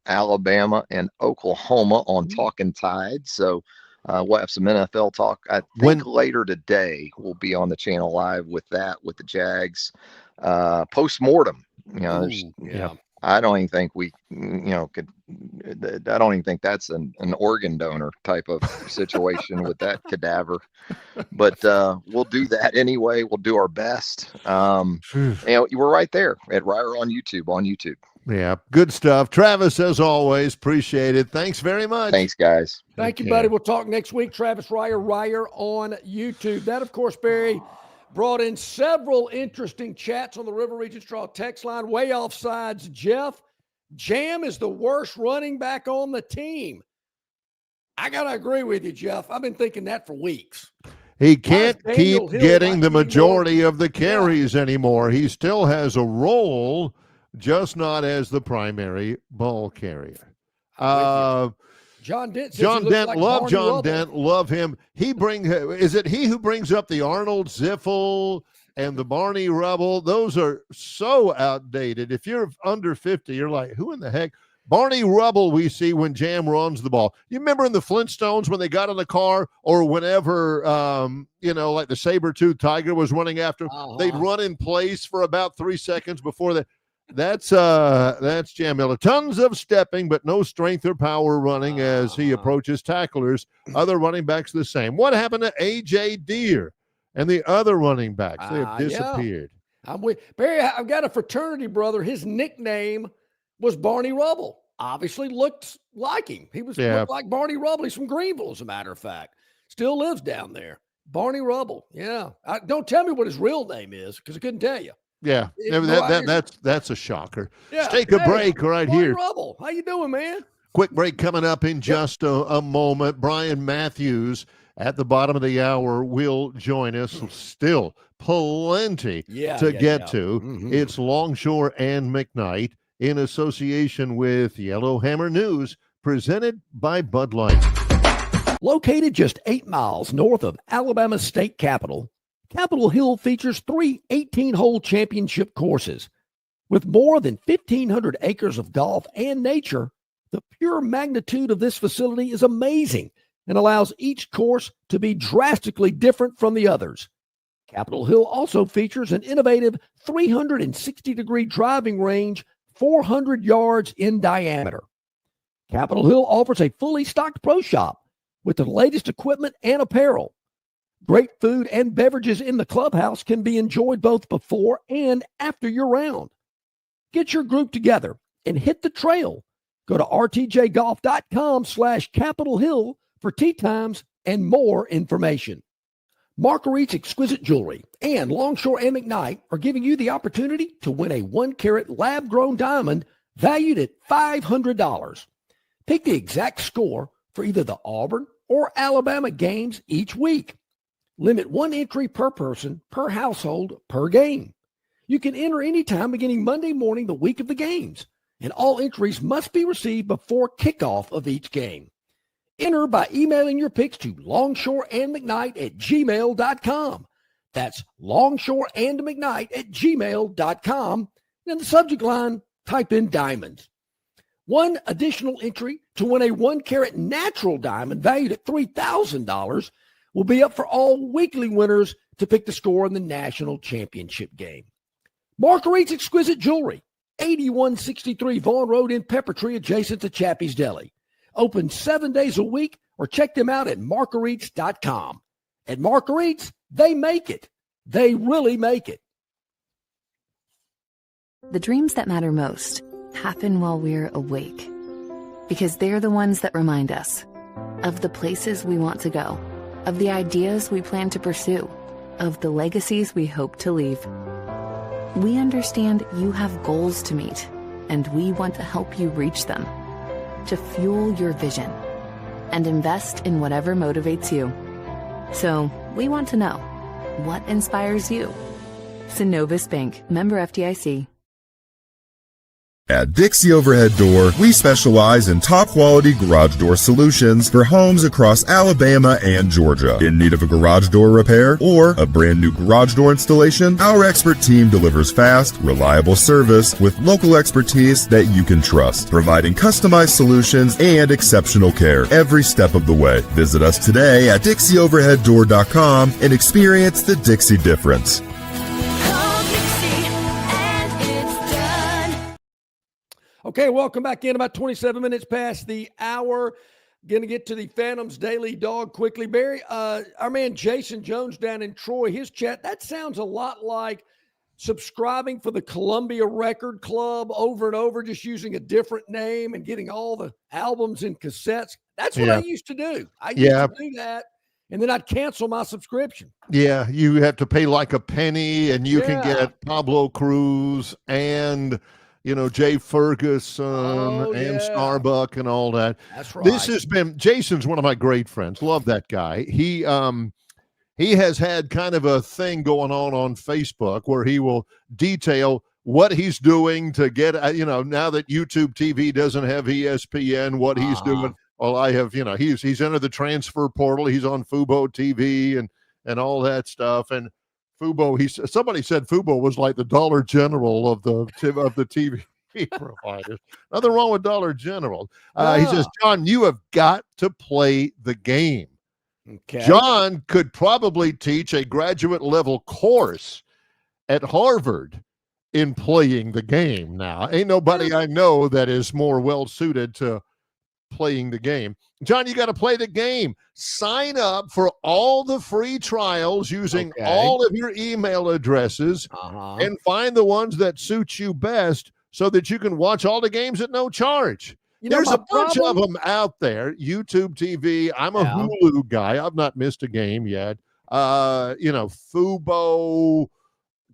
Alabama and Oklahoma on Talking Tide. So we'll have some NFL talk. I think later today we'll be on the channel live with the Jags. Post-mortem. I don't even think I don't even think that's an organ donor type of situation with that cadaver, but we'll do that anyway. We'll do our best. We're right there at Ryer on YouTube. Yeah, good stuff. Travis, as always, appreciate it. Thanks very much. Thanks, guys. Thank you, buddy. We'll talk next week. Travis Ryer on YouTube. That, of course, Barry, brought in several interesting chats on the River Region Straw text line. Way offsides, Jeff. Jam is the worst running back on the team. I got to agree with you, Jeff. I've been thinking that for weeks. He can't keep getting the majority of the carries anymore. He still has a role, just not as the primary ball carrier. John Dent. Love John Dent. Love him. Is it he who brings up the Arnold Ziffel and the Barney Rubble? Those are so outdated. If you're under 50, you're like, who in the heck? Barney Rubble we see when Jam runs the ball. You remember in the Flintstones when they got in the car, or whenever, like the saber-toothed tiger was running after, they'd run in place for about 3 seconds before that. That's Jam Miller. Tons of stepping, but no strength or power running as he approaches tacklers. Other running backs the same. What happened to A.J. Deere and the other running backs? They have disappeared. I'm with Barry. I've got a fraternity brother. His nickname was Barney Rubble. Obviously looked like him. He looked like Barney Rubble. He's from Greenville, as a matter of fact. Still lives down there. Barney Rubble. Yeah. Don't tell me what his real name is, because I couldn't tell you. Yeah, that's a shocker. Yeah, let's take a break right here. Rubble. How you doing, man? Quick break coming up in just a moment. Brian Matthews at the bottom of the hour will join us. Still plenty to get to. It's Longshore and McKnight in association with Yellowhammer News, presented by Bud Light. Located just 8 miles north of Alabama's state capital, Capitol Hill features 3 18-hole championship courses. With more than 1,500 acres of golf and nature, the pure magnitude of this facility is amazing and allows each course to be drastically different from the others. Capitol Hill also features an innovative 360-degree driving range 400 yards in diameter. Capitol Hill offers a fully stocked pro shop with the latest equipment and apparel. Great food and beverages in the clubhouse can be enjoyed both before and after your round. Get your group together and hit the trail. Go to rtjgolf.com/Capitol Hill for tee times and more information. Marguerite's Exquisite Jewelry and Longshore and McKnight are giving you the opportunity to win a 1-carat lab-grown diamond valued at $500. Pick the exact score for either the Auburn or Alabama games each week. Limit 1 entry per person, per household, per game. You can enter anytime beginning Monday morning the week of the games, and all entries must be received before kickoff of each game. Enter by emailing your picks to longshoreandmcknight@gmail.com. That's longshoreandmcknight@gmail.com. And in the subject line, type in diamonds. 1 additional entry to win a 1-carat natural diamond valued at $3,000 will be up for all weekly winners to pick the score in the national championship game. Marguerite's Exquisite Jewelry, 8163 Vaughn Road in Peppertree, adjacent to Chappie's Deli. Open 7 days a week, or check them out at marguerites.com. At Marguerites, they make it. They really make it. The dreams that matter most happen while we're awake, because they're the ones that remind us of the places we want to go, of the ideas we plan to pursue, of the legacies we hope to leave. We understand you have goals to meet, and we want to help you reach them, to fuel your vision and invest in whatever motivates you. So we want to know, what inspires you? Synovus Bank, member FDIC. At Dixie Overhead Door, we specialize in top-quality garage door solutions for homes across Alabama and Georgia. In need of a garage door repair or a brand new garage door installation, our expert team delivers fast, reliable service with local expertise that you can trust, providing customized solutions and exceptional care every step of the way. Visit us today at DixieOverheadDoor.com and experience the Dixie difference. Okay, welcome back in. About 27 minutes past the hour. Going to get to the Phantoms Daily Dog quickly. Barry, our man Jason Jones down in Troy, his chat, that sounds a lot like subscribing for the Columbia Record Club over and over, just using a different name and getting all the albums and cassettes. That's what I used to do. I used to do that, and then I'd cancel my subscription. Yeah, you have to pay like a penny, and you can get Pablo Cruz and Jay Ferguson and Starbuck and all that. That's right. This has been, Jason's one of my great friends. Love that guy. He has had kind of a thing going on Facebook where he will detail what he's doing to get, now that YouTube TV doesn't have ESPN, what he's doing. Well, I have, he's entered the transfer portal. He's on Fubo TV and all that stuff. And Fubo, somebody said Fubo was like the Dollar General of the TV providers. Nothing wrong with Dollar General. He says, John, you have got to play the game. Okay. John could probably teach a graduate level course at Harvard in playing the game now. Ain't nobody I know that is more well suited to playing the game. John, you got to play the game. Sign up for all the free trials using all of your email addresses and find the ones that suit you best so that you can watch all the games at no charge. There's a bunch of them out there. YouTube TV. I'm a Hulu guy. I've not missed a game yet. Fubo.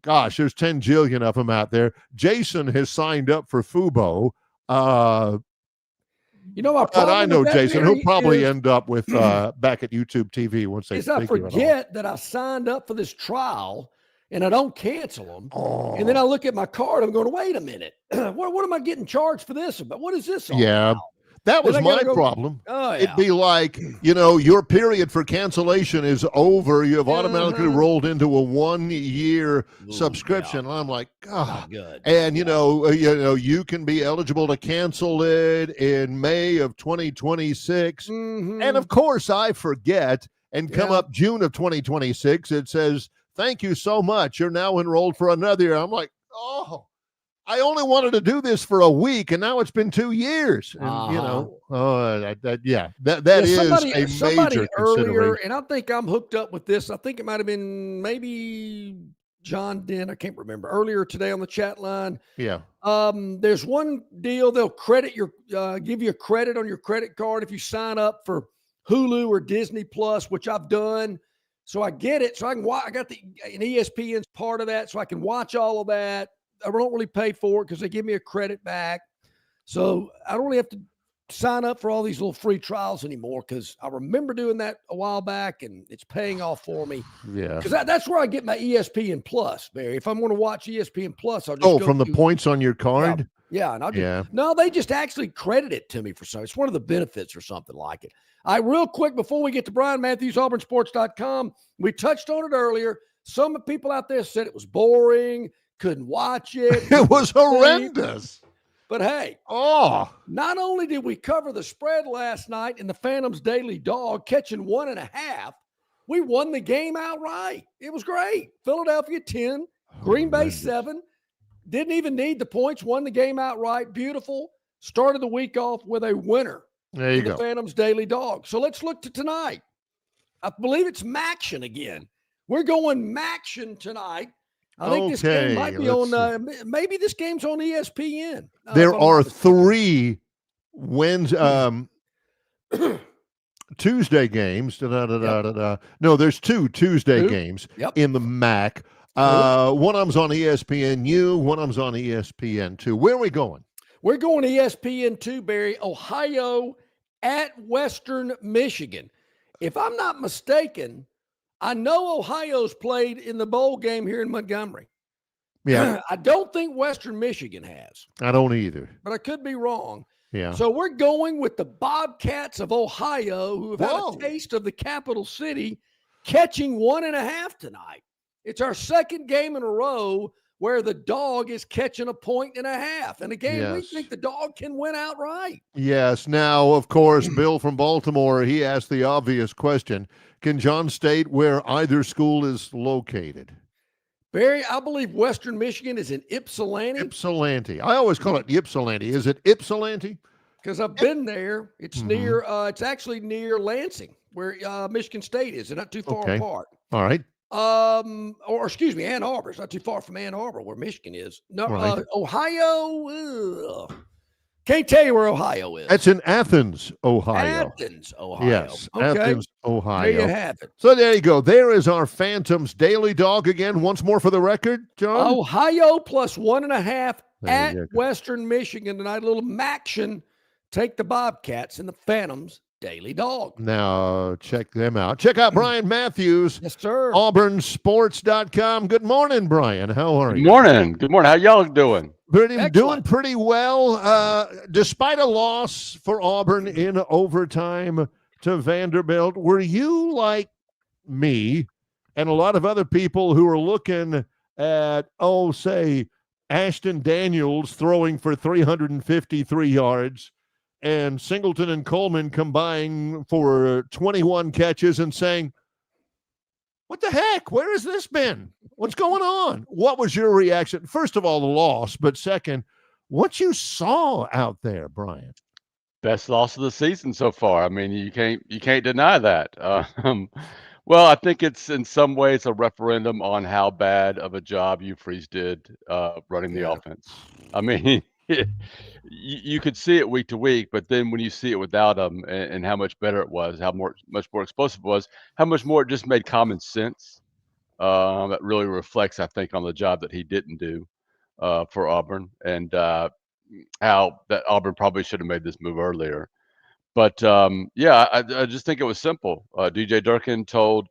Gosh, there's 10 jillion of them out there. Jason has signed up for Fubo. I know Jason. He'll probably end up with back at YouTube TV once they I forget that I signed up for this trial, and I don't cancel them. And then I look at my card. I'm going, wait a minute. What am I getting charged for this about? What is this all about? That was my problem. Oh, yeah. It'd be like, your period for cancellation is over. You have automatically rolled into a 1-year subscription. And I'm like, God. And, you can be eligible to cancel it in May of 2026. And of course, I forget. And come up June of 2026, it says, thank you so much. You're now enrolled for another year. I'm like, oh, I only wanted to do this for a week, and now it's been 2 years. And, that is a major earlier, and I think I'm hooked up with this. I think it might have been maybe John Dent. I can't remember. Earlier today on the chat line. Yeah. There's one deal. They'll give you a credit on your credit card if you sign up for Hulu or Disney Plus, which I've done. So I get it. So I can watch. I got an ESPN's part of that, so I can watch all of that. I don't really pay for it because they give me a credit back. So I don't really have to sign up for all these little free trials anymore because I remember doing that a while back, and it's paying off for me. Yeah. Because that's where I get my ESPN Plus, Barry. If I'm going to watch ESPN Plus, I'll just go from the points on your card? Yeah. And no, they just actually credit it to me for something. It's one of the benefits or something like it. All right, real quick, before we get to Brian Matthews, AuburnSports.com, we touched on it earlier. Some people out there said it was boring, couldn't watch it. It was horrendous. But hey, not only did we cover the spread last night in the Phantoms Daily Dog, catching 1.5, we won the game outright. It was great. Philadelphia 10, Green Bay 7. Didn't even need the points, won the game outright. Beautiful. Started the week off with a winner. There you go. The Phantoms Daily Dog. So let's look to tonight. I believe it's Maction again. We're going Maction tonight. I think this game might be on, maybe this game's on ESPN. There are 3 Tuesday games. No, there's 2 Tuesday games in the MAC. One of them's on ESPNU, one of them's on ESPN2. Where are we going? We're going ESPN2, Barry. Ohio at Western Michigan. If I'm not mistaken, I know Ohio's played in the bowl game here in Montgomery. Yeah. I don't think Western Michigan has. I don't either. But I could be wrong. Yeah. So we're going with the Bobcats of Ohio, who have had a taste of the capital city, catching 1.5 tonight. It's our second game in a row where the dog is catching 1.5. And again, we think the dog can win outright. Yes. Now, of course, Bill from Baltimore, he asked the obvious question. Can John state where either school is located? Barry, I believe Western Michigan is in Ypsilanti. Ypsilanti. I always call it Ypsilanti. Is it Ypsilanti? Because I've been there. It's near, it's actually near Lansing, where Michigan State is. They're not too far apart. All right. Or excuse me, Ann Arbor. It's not too far from Ann Arbor, where Michigan is. No, Ohio. Can't tell you where Ohio is. That's in Athens, Ohio. Athens, Ohio. Yes, okay. Athens, Ohio. There you have it. So there you go. There is our Phantoms Daily Dog again. Once more for the record, John. Ohio plus 1.5 at Western Michigan tonight. A little Maction. Take the Bobcats and the Phantoms Daily Dog. Now, check them out. Check out Brian Matthews. Yes, sir. AuburnSports.com. Good morning, Brian. How are you? Good morning. Good morning. How y'all doing? Doing pretty well. Despite a loss for Auburn in overtime to Vanderbilt, were you like me and a lot of other people who are looking at, say, Ashton Daniels throwing for 353 yards, and Singleton and Coleman combining for 21 catches and saying, what the heck? Where has this been? What's going on? What was your reaction? First of all, the loss, but second, what you saw out there, Brian? Best loss of the season so far. I mean, you can't deny that. Well, I think it's in some ways a referendum on how bad of a job Freeze did running the offense. I mean, you could see it week to week, but then when you see it without him and how much better it was, much more explosive it was, how much more it just made common sense. That really reflects, I think, on the job that he didn't do for Auburn, and how that Auburn probably should have made this move earlier. But I just think it was simple. DJ Durkin told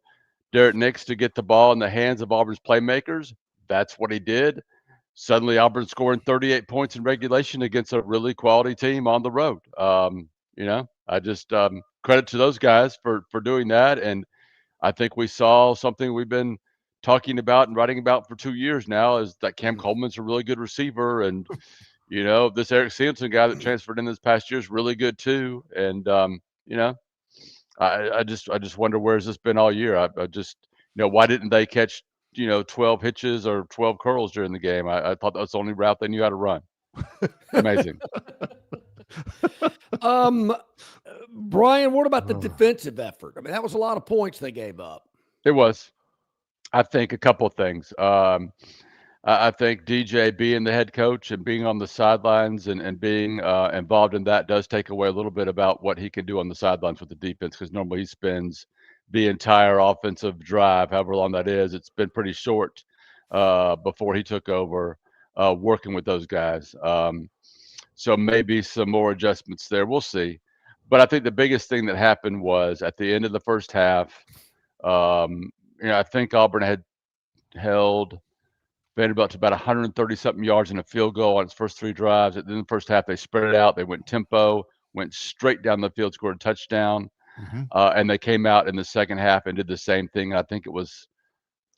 Derek Nix to get the ball in the hands of Auburn's playmakers. That's what he did. Suddenly, Auburn scoring 38 points in regulation against a really quality team on the road. I just credit to those guys for doing that. And I think we saw something we've been talking about and writing about for 2 years now, is that Cam Coleman's a really good receiver. And, this Eric Sampson guy that transferred in this past year is really good too. And, I just wonder, where's this been all year? I just, why didn't they catch, 12 hitches or 12 curls during the game? I thought that was the only route they knew how to run. Amazing. Brian, what about the defensive effort? I mean, that was a lot of points they gave up. It was. I think a couple of things. I think DJ being the head coach and being on the sidelines and being involved in that does take away a little bit about what he can do on the sidelines with the defense, because normally he spends the entire offensive drive, however long that is. It's been pretty short before he took over working with those guys. So maybe some more adjustments there. We'll see. But I think the biggest thing that happened was at the end of the first half, I think Auburn had held Vanderbilt to about 130-something yards in a field goal on its first 3 drives. At the end of the first half, they spread it out. They went tempo, went straight down the field, scored a touchdown. And they came out in the second half and did the same thing. I think it was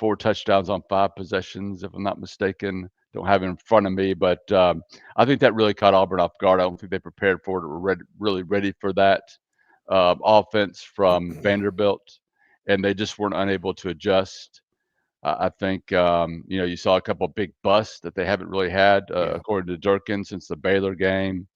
4 touchdowns on 5 possessions, if I'm not mistaken. Don't have it in front of me, but I think that really caught Auburn off guard. I don't think they prepared for it or were really ready for that offense from Vanderbilt, and they just weren't unable to adjust. I think, you saw a couple of big busts that they haven't really had, according to Durkin, since the Baylor game.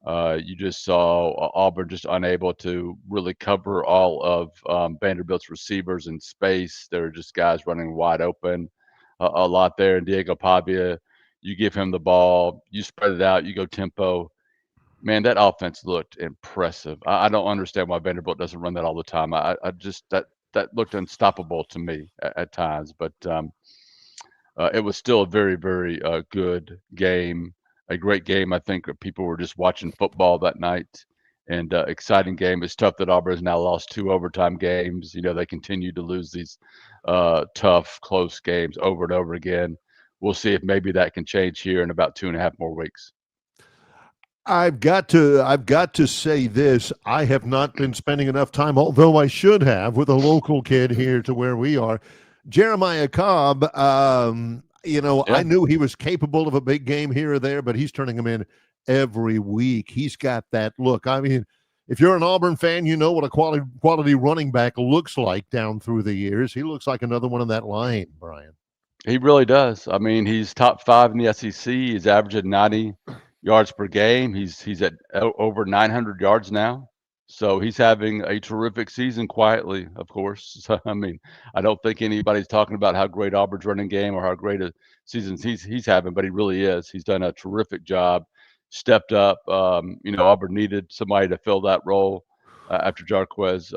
You just saw Auburn just unable to really cover all of Vanderbilt's receivers in space. There were just guys running wide open a lot there. And Diego Pavia, you give him the ball, you spread it out, you go tempo. Man, that offense looked impressive. I don't understand why Vanderbilt doesn't run that all the time. I just that looked unstoppable to me at times. But it was still a very, very good game. A great game. I think people were just watching football that night, and exciting game. It's tough that Auburn has now lost 2 overtime games. They continue to lose these tough, close games over and over again. We'll see if maybe that can change here in about 2.5 more weeks. I've got to say this. I have not been spending enough time, although I should have, with a local kid here to where we are. Jeremiah Cobb, I knew he was capable of a big game here or there, but he's turning them in every week. He's got that look. I mean, if you're an Auburn fan, you know what a quality running back looks like down through the years. He looks like another one in that line, Brian. He really does. I mean, he's top 5 in the SEC. He's averaging 90 yards per game. He's at over 900 yards now. So he's having a terrific season quietly, of course. So, I mean, I don't think anybody's talking about how great Auburn's running game or how great a season he's having, but he really is. He's done a terrific job, stepped up. Auburn needed somebody to fill that role after Jarquez,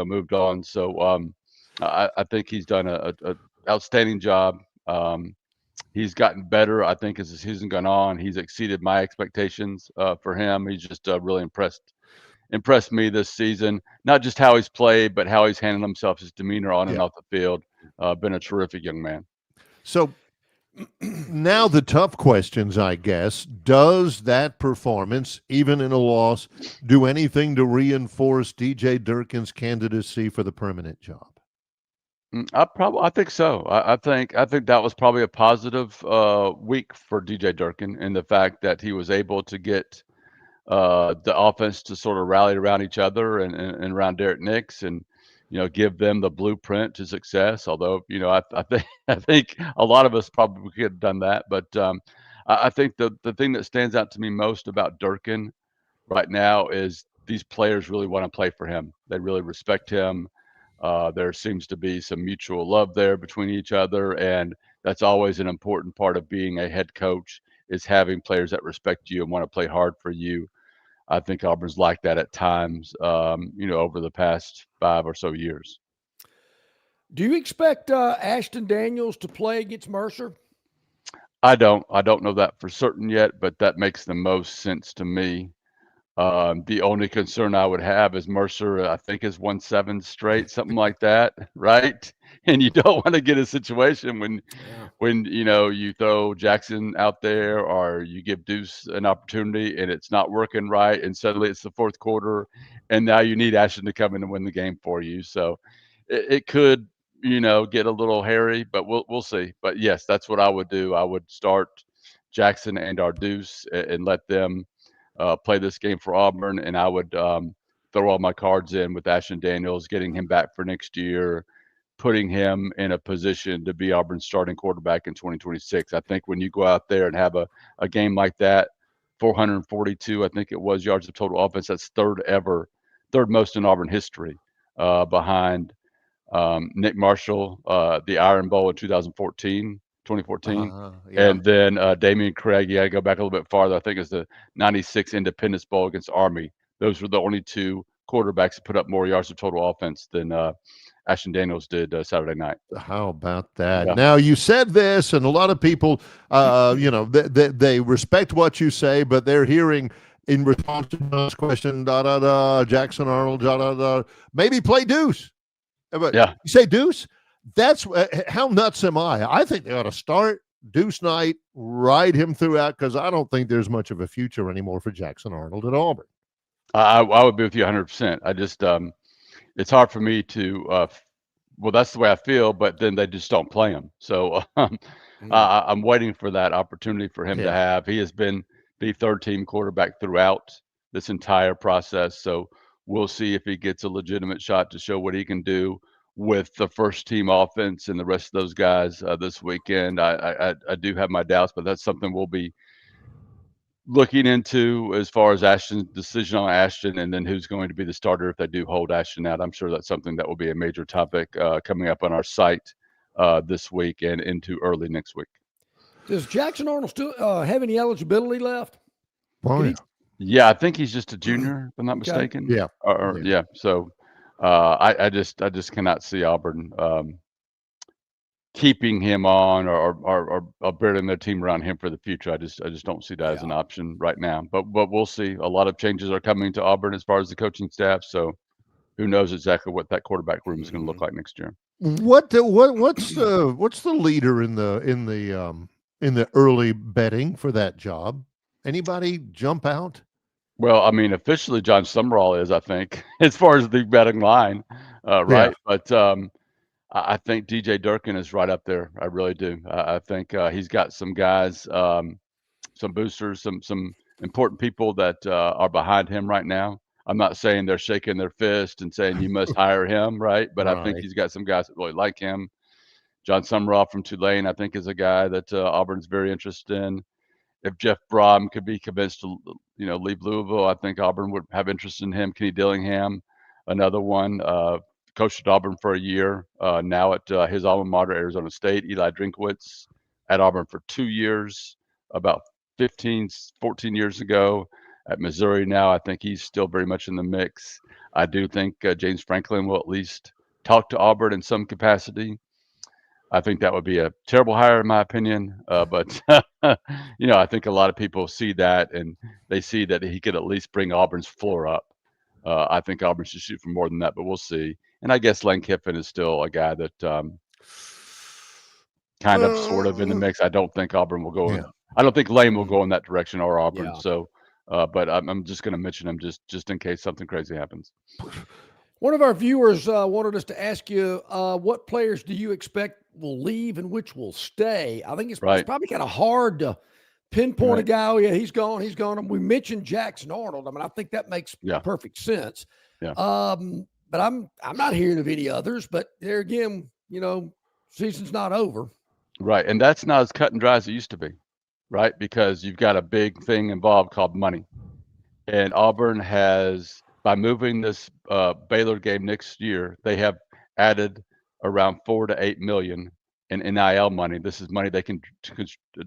moved on. So I think he's done a outstanding job. He's gotten better, I think, as the season gone on. He's exceeded my expectations for him. He's just really impressed me this season. Not just how he's played, but how he's handled himself, his demeanor on and off the field. Been a terrific young man. So now the tough questions, I guess. Does that performance, even in a loss, do anything to reinforce DJ Durkin's candidacy for the permanent job? I think so. I think that was probably a positive week for DJ Durkin, in the fact that he was able to get the offense to sort of rally around each other and around Derek Nix, and give them the blueprint to success. Although I think a lot of us probably could have done that, but I think the thing that stands out to me most about Durkin right now is these players really want to play for him. They really respect him. There seems to be some mutual love there between each other, and that's always an important part of being a head coach, is having players that respect you and want to play hard for you. I think Auburn's like that at times, over the past 5 or so years. Do you expect Ashton Daniels to play against Mercer? I don't know that for certain yet, but that makes the most sense to me. The only concern I would have is Mercer, I think, has won 7 straight, something like that, right? And you don't want to get a situation when you throw Jackson out there or you give Deuce an opportunity and it's not working right, and suddenly it's the fourth quarter, and now you need Ashton to come in and win the game for you. So it could, get a little hairy, but we'll see. But yes, that's what I would do. I would start Jackson and our Deuce and let them play this game for Auburn, and I would throw all my cards in with Ashton Daniels, getting him back for next year, putting him in a position to be Auburn's starting quarterback in 2026. I think when you go out there and have a game like that, 442, I think it was, yards of total offense, that's third most in Auburn history, behind Nick Marshall, the Iron Bowl in 2014, Yeah. and then Damian Craig. You got to go back a little bit farther. I think it's the '96 Independence Bowl against Army. Those were the only 2 quarterbacks that put up more yards of total offense than Ashton Daniels did Saturday night. How about that? Yeah. Now, you said this, and a lot of people, they respect what you say, but they're hearing in response to John's question, Jackson Arnold, maybe play Deuce. But Yeah. you say Deuce? That's how nuts am I? I think they ought to start Deuce Knight, ride him throughout, because I don't think there's much of a future anymore for Jackson Arnold at Auburn. I would be with you 100%. I just it's hard for me to well, that's the way I feel, but then they just don't play him. So I'm waiting for that opportunity for him to have. He has been the third team quarterback throughout this entire process. So we'll see if he gets a legitimate shot to show what he can do with the first team offense and the rest of those guys this weekend. I do have my doubts, but that's something we'll be looking into as far as Ashton's decision on Ashton, and then who's going to be the starter if they do hold Ashton out. I'm sure that's something that will be a major topic coming up on our site this week and into early next week. Does Jackson Arnold still have any eligibility left? Yeah, I think he's just a junior, if I'm not mistaken. Yeah. Yeah. So I just cannot see Auburn keeping him on or building their team around him for the future. I just don't see that as an option right now. But we'll see. A lot of changes are coming to Auburn as far as the coaching staff. So who knows exactly what that quarterback room is going to look like next year. What's the leader in the early betting for that job? Anybody jump out? Well, I mean, officially John Summerall is, I think, as far as the betting line, right? Yeah. But I think DJ Durkin is right up there. I really do. I think he's got some guys, some boosters, some important people that are behind him right now. I'm not saying they're shaking their fist and saying you must hire him, right? But I think he's got some guys that really like him. John Summerall from Tulane, I think, is a guy that Auburn's very interested in. If Jeff Brom could be convinced to, leave Louisville, I think Auburn would have interest in him. Kenny Dillingham, another one, coached at Auburn for a year, now at his alma mater, Arizona State. Eli Drinkwitz at Auburn for 2 years, about 14 years ago. At Missouri now, I think he's still very much in the mix. I do think James Franklin will at least talk to Auburn in some capacity. I think that would be a terrible hire in my opinion, but I think a lot of people see that and they see that he could at least bring Auburn's floor up. I think Auburn should shoot for more than that, but we'll see. And I guess Lane Kiffin is still a guy that kind of sort of in the mix. I don't think Auburn will go. I don't think Lane will go in that direction or Auburn. Yeah. So, but I'm just going to mention him just in case something crazy happens. One of our viewers wanted us to ask you, what players do you expect will leave and which will stay? I think it's probably kind of hard to pinpoint a guy. Oh, yeah, he's gone. And we mentioned Jackson Arnold. I mean, I think that makes perfect sense. Yeah. But I'm not hearing of any others. But there again, season's not over. Right, and that's not as cut and dry as it used to be, right? Because you've got a big thing involved called money, and Auburn has. By moving this Baylor game next year, they have added around $4 to $8 million in NIL money. This is money they can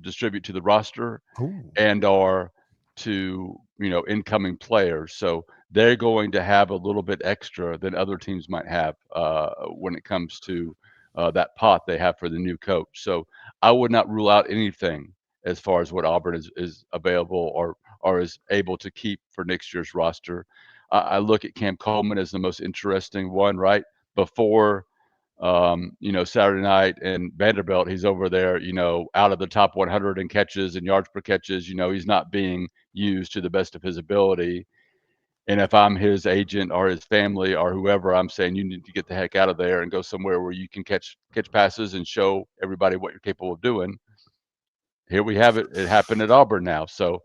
distribute to the roster and or to incoming players. So they're going to have a little bit extra than other teams might have when it comes to that pot they have for the new coach. So I would not rule out anything as far as what Auburn is available or is able to keep for next year's roster. I look at Cam Coleman as the most interesting one, right? Before, Saturday night and Vanderbilt, he's over there, out of the top 100 in catches and yards per catches. He's not being used to the best of his ability. And if I'm his agent or his family or whoever, I'm saying you need to get the heck out of there and go somewhere where you can catch passes and show everybody what you're capable of doing. Here we have it. It happened at Auburn now. So,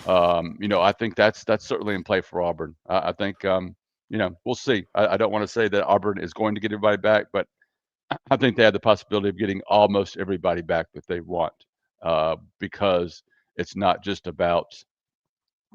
I think that's certainly in play for Auburn. I think, we'll see. I don't want to say that Auburn is going to get everybody back, but I think they have the possibility of getting almost everybody back that they want, because it's not just about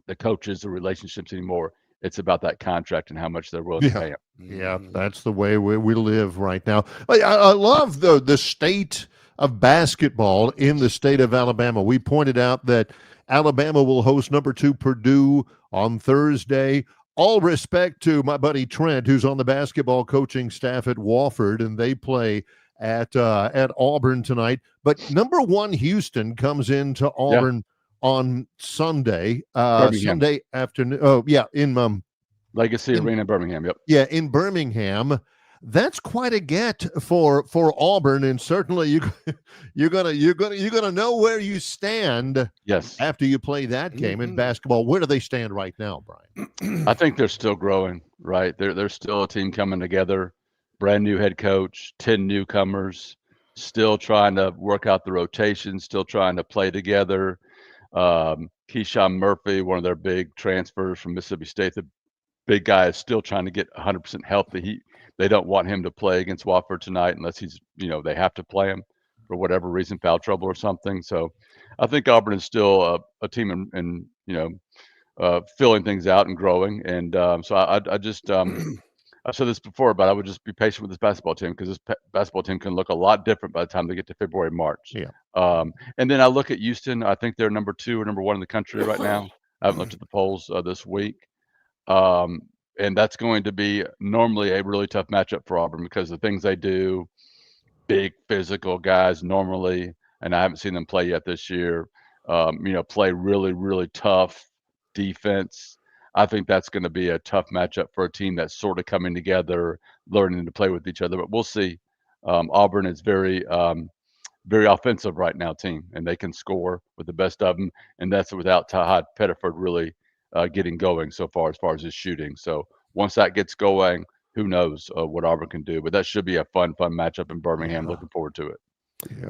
the coaches or relationships anymore. It's about that contract and how much they're willing to pay them. Yeah, that's the way we live right now. I love the state of basketball in the state of Alabama. We pointed out that Alabama will host number 2 Purdue on Thursday. All respect to my buddy Trent, who's on the basketball coaching staff at Wofford, and they play at Auburn tonight. But number 1 Houston comes into Auburn on Sunday, Sunday afternoon. Oh, yeah, in Legacy Arena in Birmingham. Yep. Yeah, in Birmingham. That's quite a get for Auburn, and certainly you're gonna know where you stand. Yes. After you play that game in basketball. Where do they stand right now, Brian? I think they're still growing. Right, they're still a team coming together. Brand new head coach, 10 newcomers, still trying to work out the rotation, still trying to play together. Keyshawn Murphy, one of their big transfers from Mississippi State, the big guy, is still trying to get 100% healthy. They don't want him to play against Wofford tonight unless he's, they have to play him for whatever reason, foul trouble or something. So I think Auburn is still a team and filling things out and growing. And so I just, I've said this before, but I would just be patient with this basketball team, because this basketball team can look a lot different by the time they get to February, March. Yeah. And then I look at Houston. I think they're number 2 or number 1 in the country right now. I haven't looked at the polls this week. And that's going to be normally a really tough matchup for Auburn, because the things they do, big physical guys normally, and I haven't seen them play yet this year, play really, really tough defense. I think that's going to be a tough matchup for a team that's sort of coming together, learning to play with each other. But we'll see. Auburn is very offensive right now team, and they can score with the best of them. And that's without Tahad Pettiford really getting going so far as his shooting. So once that gets going, who knows what Auburn can do. But that should be a fun matchup in Birmingham. Yeah. Looking forward to it. Yeah.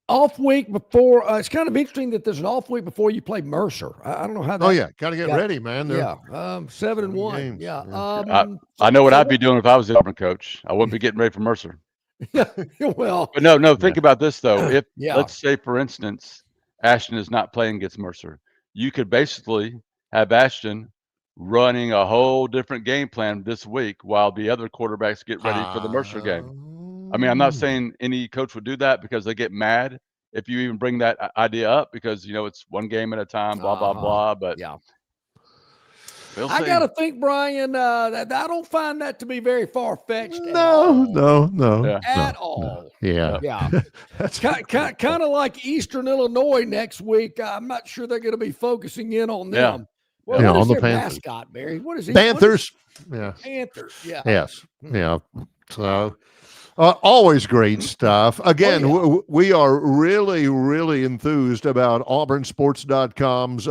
Off week before, it's kind of interesting that there's an off week before you play Mercer. I don't know how that. Oh yeah, got to get ready, man. Yeah, 7-1. Games. Yeah, I know what I'd be doing if I was the Auburn coach. I wouldn't be getting ready for Mercer. Yeah, well, but no. Think about this though. If Yeah. let's say, for instance, Ashton is not playing against Mercer, you could basically have Ashton running a whole different game plan this week while the other quarterbacks get ready for the Mercer game. I mean, I'm not saying any coach would do that, because they get mad if you even bring that idea up, because it's one game at a time, blah blah blah. But yeah, we'll I see. got to think, Brian, that I don't find that to be very far fetched. No. At all. Yeah. Yeah. That's kind of like Eastern Illinois next week. I'm not sure they're going to be focusing in on them. Yeah. Well, Yeah, what is on the their Panthers. mascot, Barry? What is he? Panthers. Yeah. Panthers. Yeah. Yes. Yeah. So always great stuff. Again, we are really, really enthused about AuburnSports.com's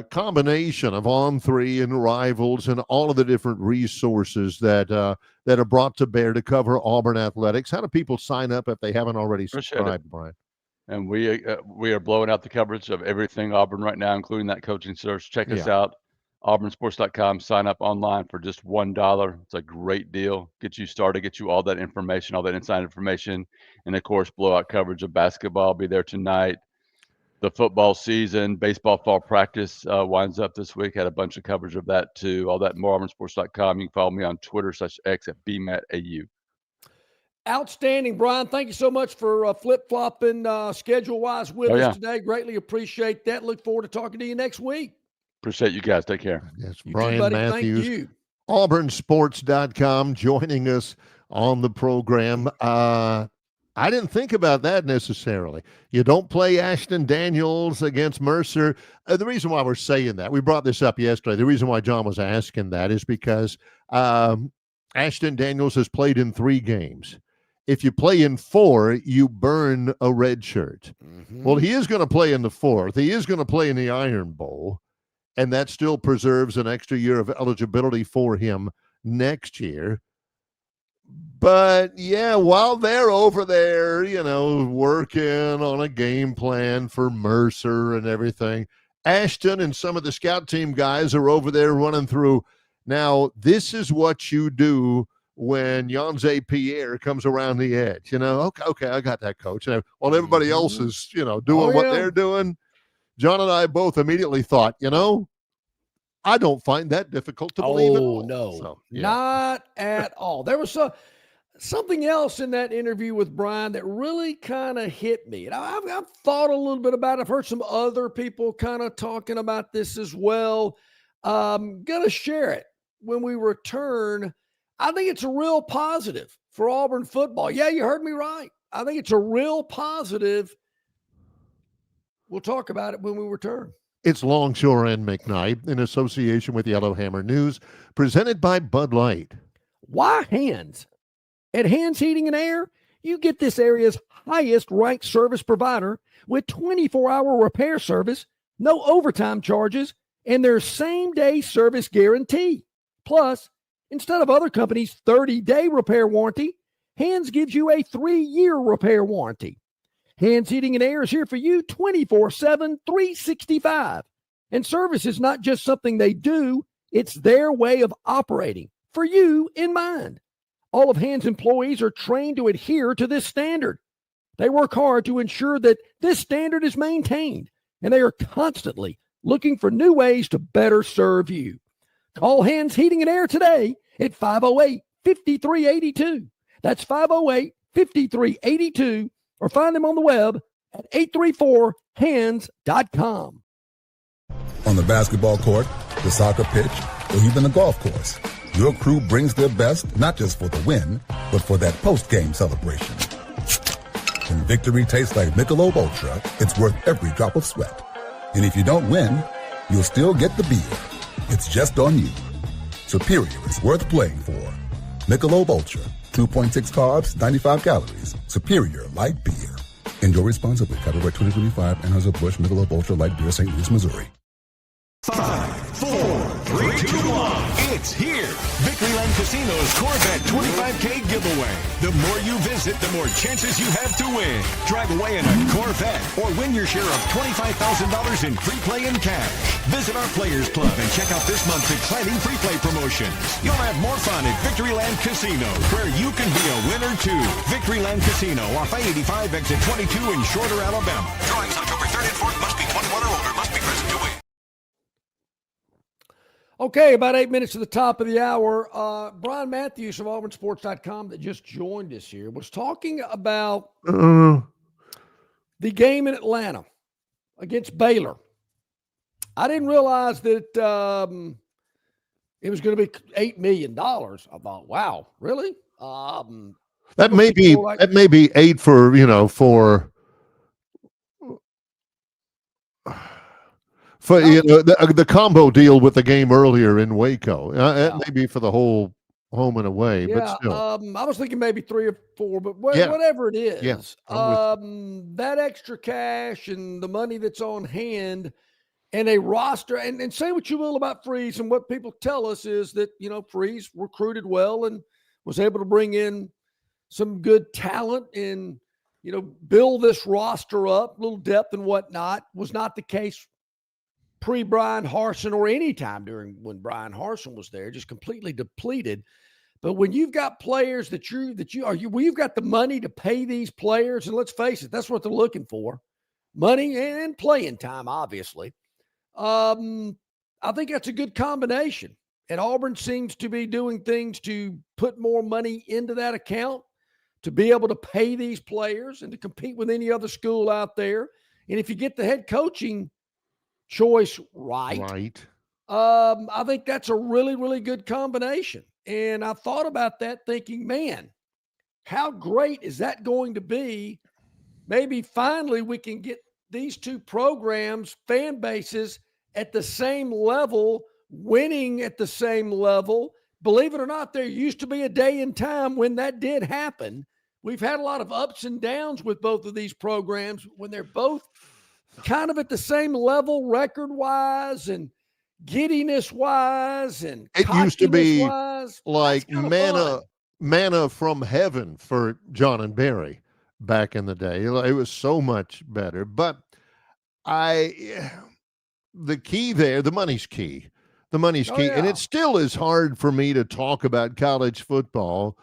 combination of On3 and Rivals and all of the different resources that are brought to bear to cover Auburn athletics. How do people sign up if they haven't already subscribed, Brian? And we are blowing out the coverage of everything Auburn right now, including that coaching search. Check us out, auburnsports.com. Sign up online for just $1. It's a great deal. Get you started, get you all that information, all that inside information, and of course, blowout coverage of basketball. I'll be there tonight. The football season, baseball fall practice winds up this week. Had a bunch of coverage of that too. All that more, auburnsports.com. You can follow me on Twitter/X at BMATAU. Outstanding, Brian. Thank you so much for flip-flopping schedule-wise with us today. Greatly appreciate that. Look forward to talking to you next week. Appreciate you guys. Take care. Yes, You Brian too, buddy. Matthews, Thank you. AuburnSports.com, joining us on the program. I didn't think about that necessarily. You don't play Ashton Daniels against Mercer. The reason why we're saying that, we brought this up yesterday. The reason why John was asking that is because Ashton Daniels has played in 3 games. If you play in 4, you burn a red shirt. Mm-hmm. Well, he is going to play in the 4th. He is going to play in the Iron Bowl, and that still preserves an extra year of eligibility for him next year. But yeah, while they're over there, working on a game plan for Mercer and everything, Ashton and some of the scout team guys are over there running through. Now, this is what you do when Yonze Pierre comes around the edge. Okay, I got that, coach. And while everybody else is, doing what they're doing, John and I both immediately thought, I don't find that difficult to believe at all. No, So, yeah. Not at all. There was something else in that interview with Brian that really kind of hit me. And I've thought a little bit about it. I've heard some other people kind of talking about this as well. Going to share it when we return. I think it's a real positive for Auburn football. Yeah, you heard me right. I think it's a real positive. We'll talk about it when we return. It's Longshore and McKnight in association with Yellowhammer News, presented by Bud Light. Why Hands? At Hands Heating and Air, you get this area's highest ranked service provider with 24-hour repair service, no overtime charges, and their same-day service guarantee. Plus, instead of other companies' 30-day repair warranty, Hands gives you a 3-year repair warranty. Hands Heating and Air is here for you 24/7, 365. And service is not just something they do, it's their way of operating, for you in mind. All of Hands employees are trained to adhere to this standard. They work hard to ensure that this standard is maintained, and they are constantly looking for new ways to better serve you. Call Hands Heating and Air today at 508-5382. That's 508-5382. Or find them on the web at 834hands.com. On the basketball court, the soccer pitch, or even the golf course, your crew brings their best not just for the win, but for that post-game celebration. When victory tastes like Michelob Ultra, it's worth every drop of sweat. And if you don't win, you'll still get the beer. It's just on you. Superior is worth playing for. Michelob Ultra. 2.6 carbs, 95 calories. Superior light beer. Enjoy responsibly. Copyright 2025. Anheuser-Busch Michelob Ultra Light Beer, St. Louis, Missouri. 5, 4, 3, 2, 1. It's here. Victoryland Casino's Corvette 25K giveaway. The more you visit, the more chances you have to win. Drive away in a Corvette or win your share of $25,000 in free play and cash. Visit our Players Club and check out this month's exciting free play promotions. You'll have more fun at Victoryland Casino, where you can be a winner too. Victoryland Casino off I-85 exit 22 in Shorter, Alabama. Drawings October 3rd and 4th. Must be 21 or older. Must be present to win. Okay, about 8 minutes to the top of the hour. Brian Matthews from auburnsports.com that just joined us here was talking about the game in Atlanta against Baylor. I didn't realize that it was going to be $8 million. I thought, wow, really? That may be 8 for the combo deal with the game earlier in Waco. That may be for the whole home and away, but still. I was thinking maybe 3 or 4, but whatever it is. Yes, that extra cash and the money that's on hand and a roster, and say what you will about Freeze, and what people tell us is that, Freeze recruited well and was able to bring in some good talent and, build this roster up, a little depth and whatnot. Was not the case pre-Brian Harsin or any time when Brian Harsin was there, just completely depleted. But when you've got players you've got the money to pay these players, and let's face it, that's what they're looking for, money and playing time, obviously. I think that's a good combination. And Auburn seems to be doing things to put more money into that account to be able to pay these players and to compete with any other school out there. And if you get the head coaching choice right. I think that's a really, really good combination. And I thought about that thinking, man, how great is that going to be? Maybe finally we can get these two programs, fan bases at the same level, winning at the same level. Believe it or not, there used to be a day and time when that did happen. We've had a lot of ups and downs with both of these programs when they're both kind of at the same level record-wise and giddiness-wise and it used to be cockiness-wise. like That's kinda manna from heaven for John and Barry back in the day. It was so much better. But the key there, the money's key. The money's key. And it still is hard for me to talk about college football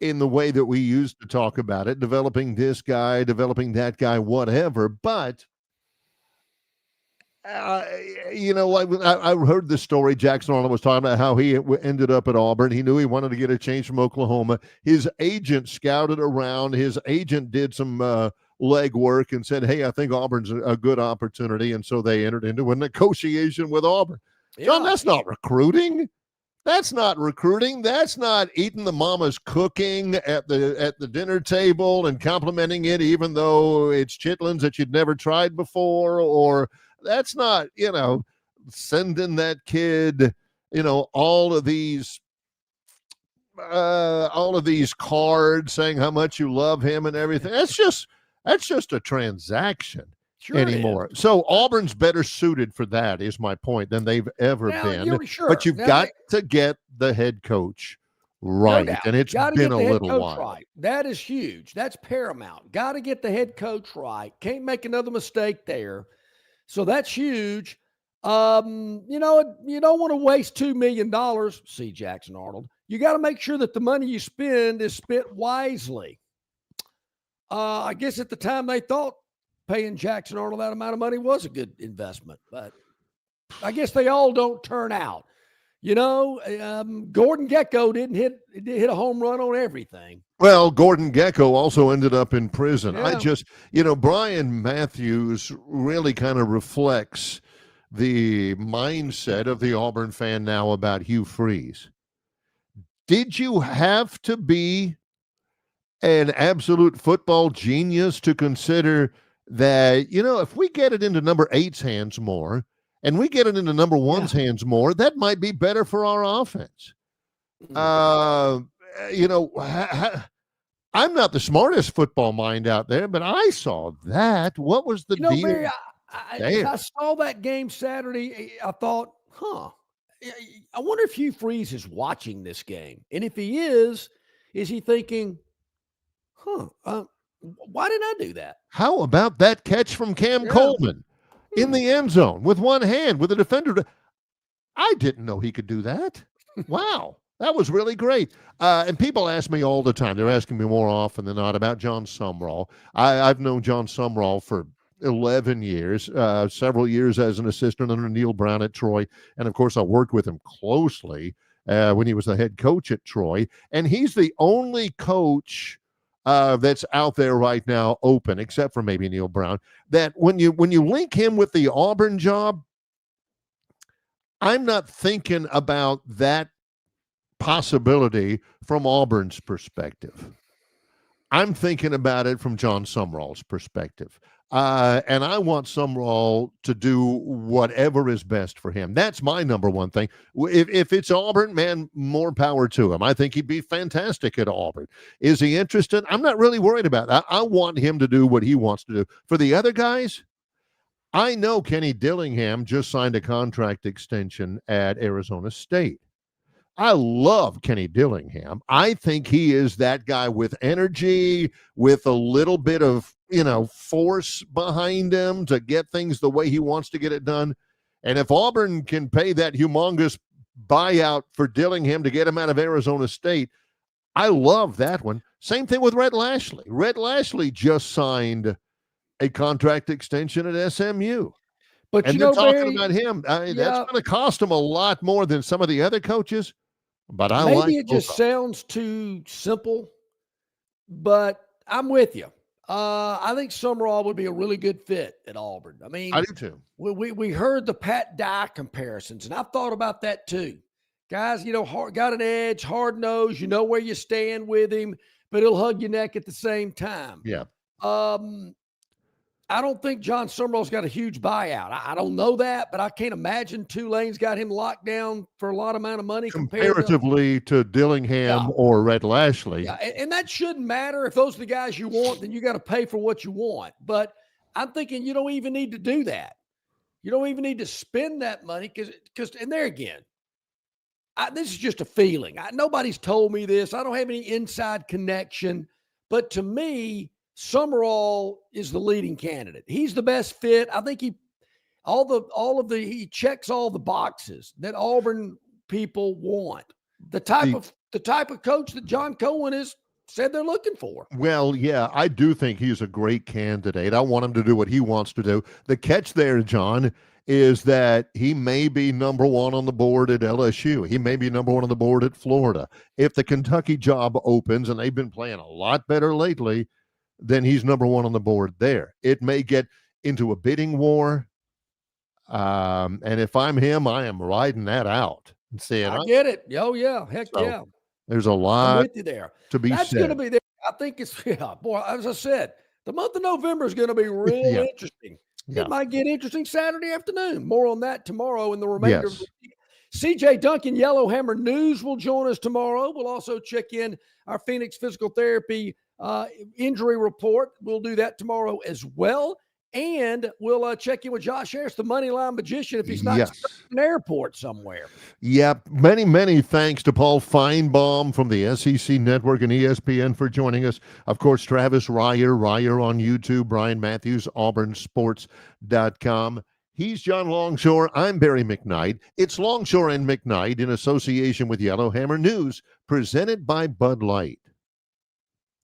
in the way that we used to talk about it, developing this guy, developing that guy, whatever. But, I heard the story. Jackson Arnold was talking about how he ended up at Auburn. He knew he wanted to get a change from Oklahoma. His agent scouted around. His agent did some legwork and said, hey, I think Auburn's a good opportunity. And so they entered into a negotiation with Auburn. Yeah. John, that's not recruiting. That's not recruiting. That's not eating the mama's cooking at the dinner table and complimenting it, even though it's chitlins that you'd never tried before. Or that's not, sending that kid, all of these cards saying how much you love him and everything. That's just a transaction. Sure anymore. So Auburn's better suited for that, is my point, than they've ever been. Sure. But you've got to get the head coach right, and it's been a little while. Right. That is huge. That's paramount. Got to get the head coach right. Can't make another mistake there. So that's huge. You don't want to waste $2 million. See Jackson Arnold. You got to make sure that the money you spend is spent wisely. I guess at the time they thought paying Jackson Arnold that amount of money was a good investment, but I guess they all don't turn out. Gordon Gekko didn't hit a home run on everything. Well, Gordon Gekko also ended up in prison. Yeah. Brian Matthews really kind of reflects the mindset of the Auburn fan now about Hugh Freeze. Did you have to be an absolute football genius to consider that, if we get it into number 8's hands more and we get it into number 1's hands more, that might be better for our offense. I'm not the smartest football mind out there, but I saw that. What was the deal? Barry, I saw that game Saturday. I thought, I wonder if Hugh Freeze is watching this game. And if he is he thinking, why didn't I do that? How about that catch from Cam Coleman in the end zone with one hand with a defender? I didn't know he could do that. Wow. That was really great. And people ask me all the time. They're asking me more often than not about John Sumrall. I've known John Sumrall for 11 years, several years as an assistant under Neil Brown at Troy. And, of course, I worked with him closely when he was the head coach at Troy. And he's the only coach that's out there right now open, except for maybe Neil Brown, that when you link him with the Auburn job, I'm not thinking about that possibility from Auburn's perspective. I'm thinking about it from John Sumrall's perspective. And I want Sumrall to do whatever is best for him. That's my number one thing. If it's Auburn, man, more power to him. I think he'd be fantastic at Auburn. Is he interested? I'm not really worried about that. I want him to do what he wants to do. For the other guys, I know Kenny Dillingham just signed a contract extension at Arizona State. I love Kenny Dillingham. I think he is that guy with energy, with a little bit of, force behind him to get things the way he wants to get it done. And if Auburn can pay that humongous buyout for Dillingham to get him out of Arizona State, I love that one. Same thing with Rhett Lashley. Rhett Lashley just signed a contract extension at SMU. But and they're talking about him. That's going to cost him a lot more than some of the other coaches. But maybe it just sounds too simple, but I'm with you. I think Sumrall would be a really good fit at Auburn. I mean, I do too. We heard the Pat Dye comparisons, and I've thought about that too. Guys, got an edge, hard nose, you know where you stand with him, but he'll hug your neck at the same time. Yeah. I don't think John Summerall's got a huge buyout. I don't know that, but I can't imagine Tulane's got him locked down for a lot amount of money comparatively to Dillingham or Red Lashley. Yeah, and that shouldn't matter. If those are the guys you want, then you got to pay for what you want. But I'm thinking you don't even need to do that. You don't even need to spend that money because and there again, this is just a feeling. Nobody's told me this. I don't have any inside connection. But to me, Summerall is the leading candidate. He's the best fit. I think he checks all the boxes that Auburn people want. The type of coach that John Cohen has said they're looking for. Well, yeah, I do think he's a great candidate. I want him to do what he wants to do. The catch there, John, is that he may be number one on the board at LSU. He may be number one on the board at Florida. If the Kentucky job opens, and they've been playing a lot better lately, then he's number one on the board there. It may get into a bidding war. And if I'm him, I am riding that out and saying, I get it. Oh, yeah. Heck yeah. There's a lot I'm with you there. to be That's said. going to be there. I think it's, boy, as I said, the month of November is going to be real interesting. Yeah. It might get interesting Saturday afternoon. More on that tomorrow in the remainder of the week. CJ Duncan, Yellowhammer News, will join us tomorrow. We'll also check in our Phoenix Physical Therapy injury report. We'll do that tomorrow as well. And we'll check in with Josh Harris, the Moneyline Magician, if he's not stuck in an airport somewhere. Yep. Many, many thanks to Paul Feinbaum from the SEC Network and ESPN for joining us. Of course, Travis Ryer on YouTube, Brian Matthews, auburnsports.com. He's John Longshore. I'm Barry McKnight. It's Longshore and McKnight in association with Yellowhammer News, presented by Bud Light.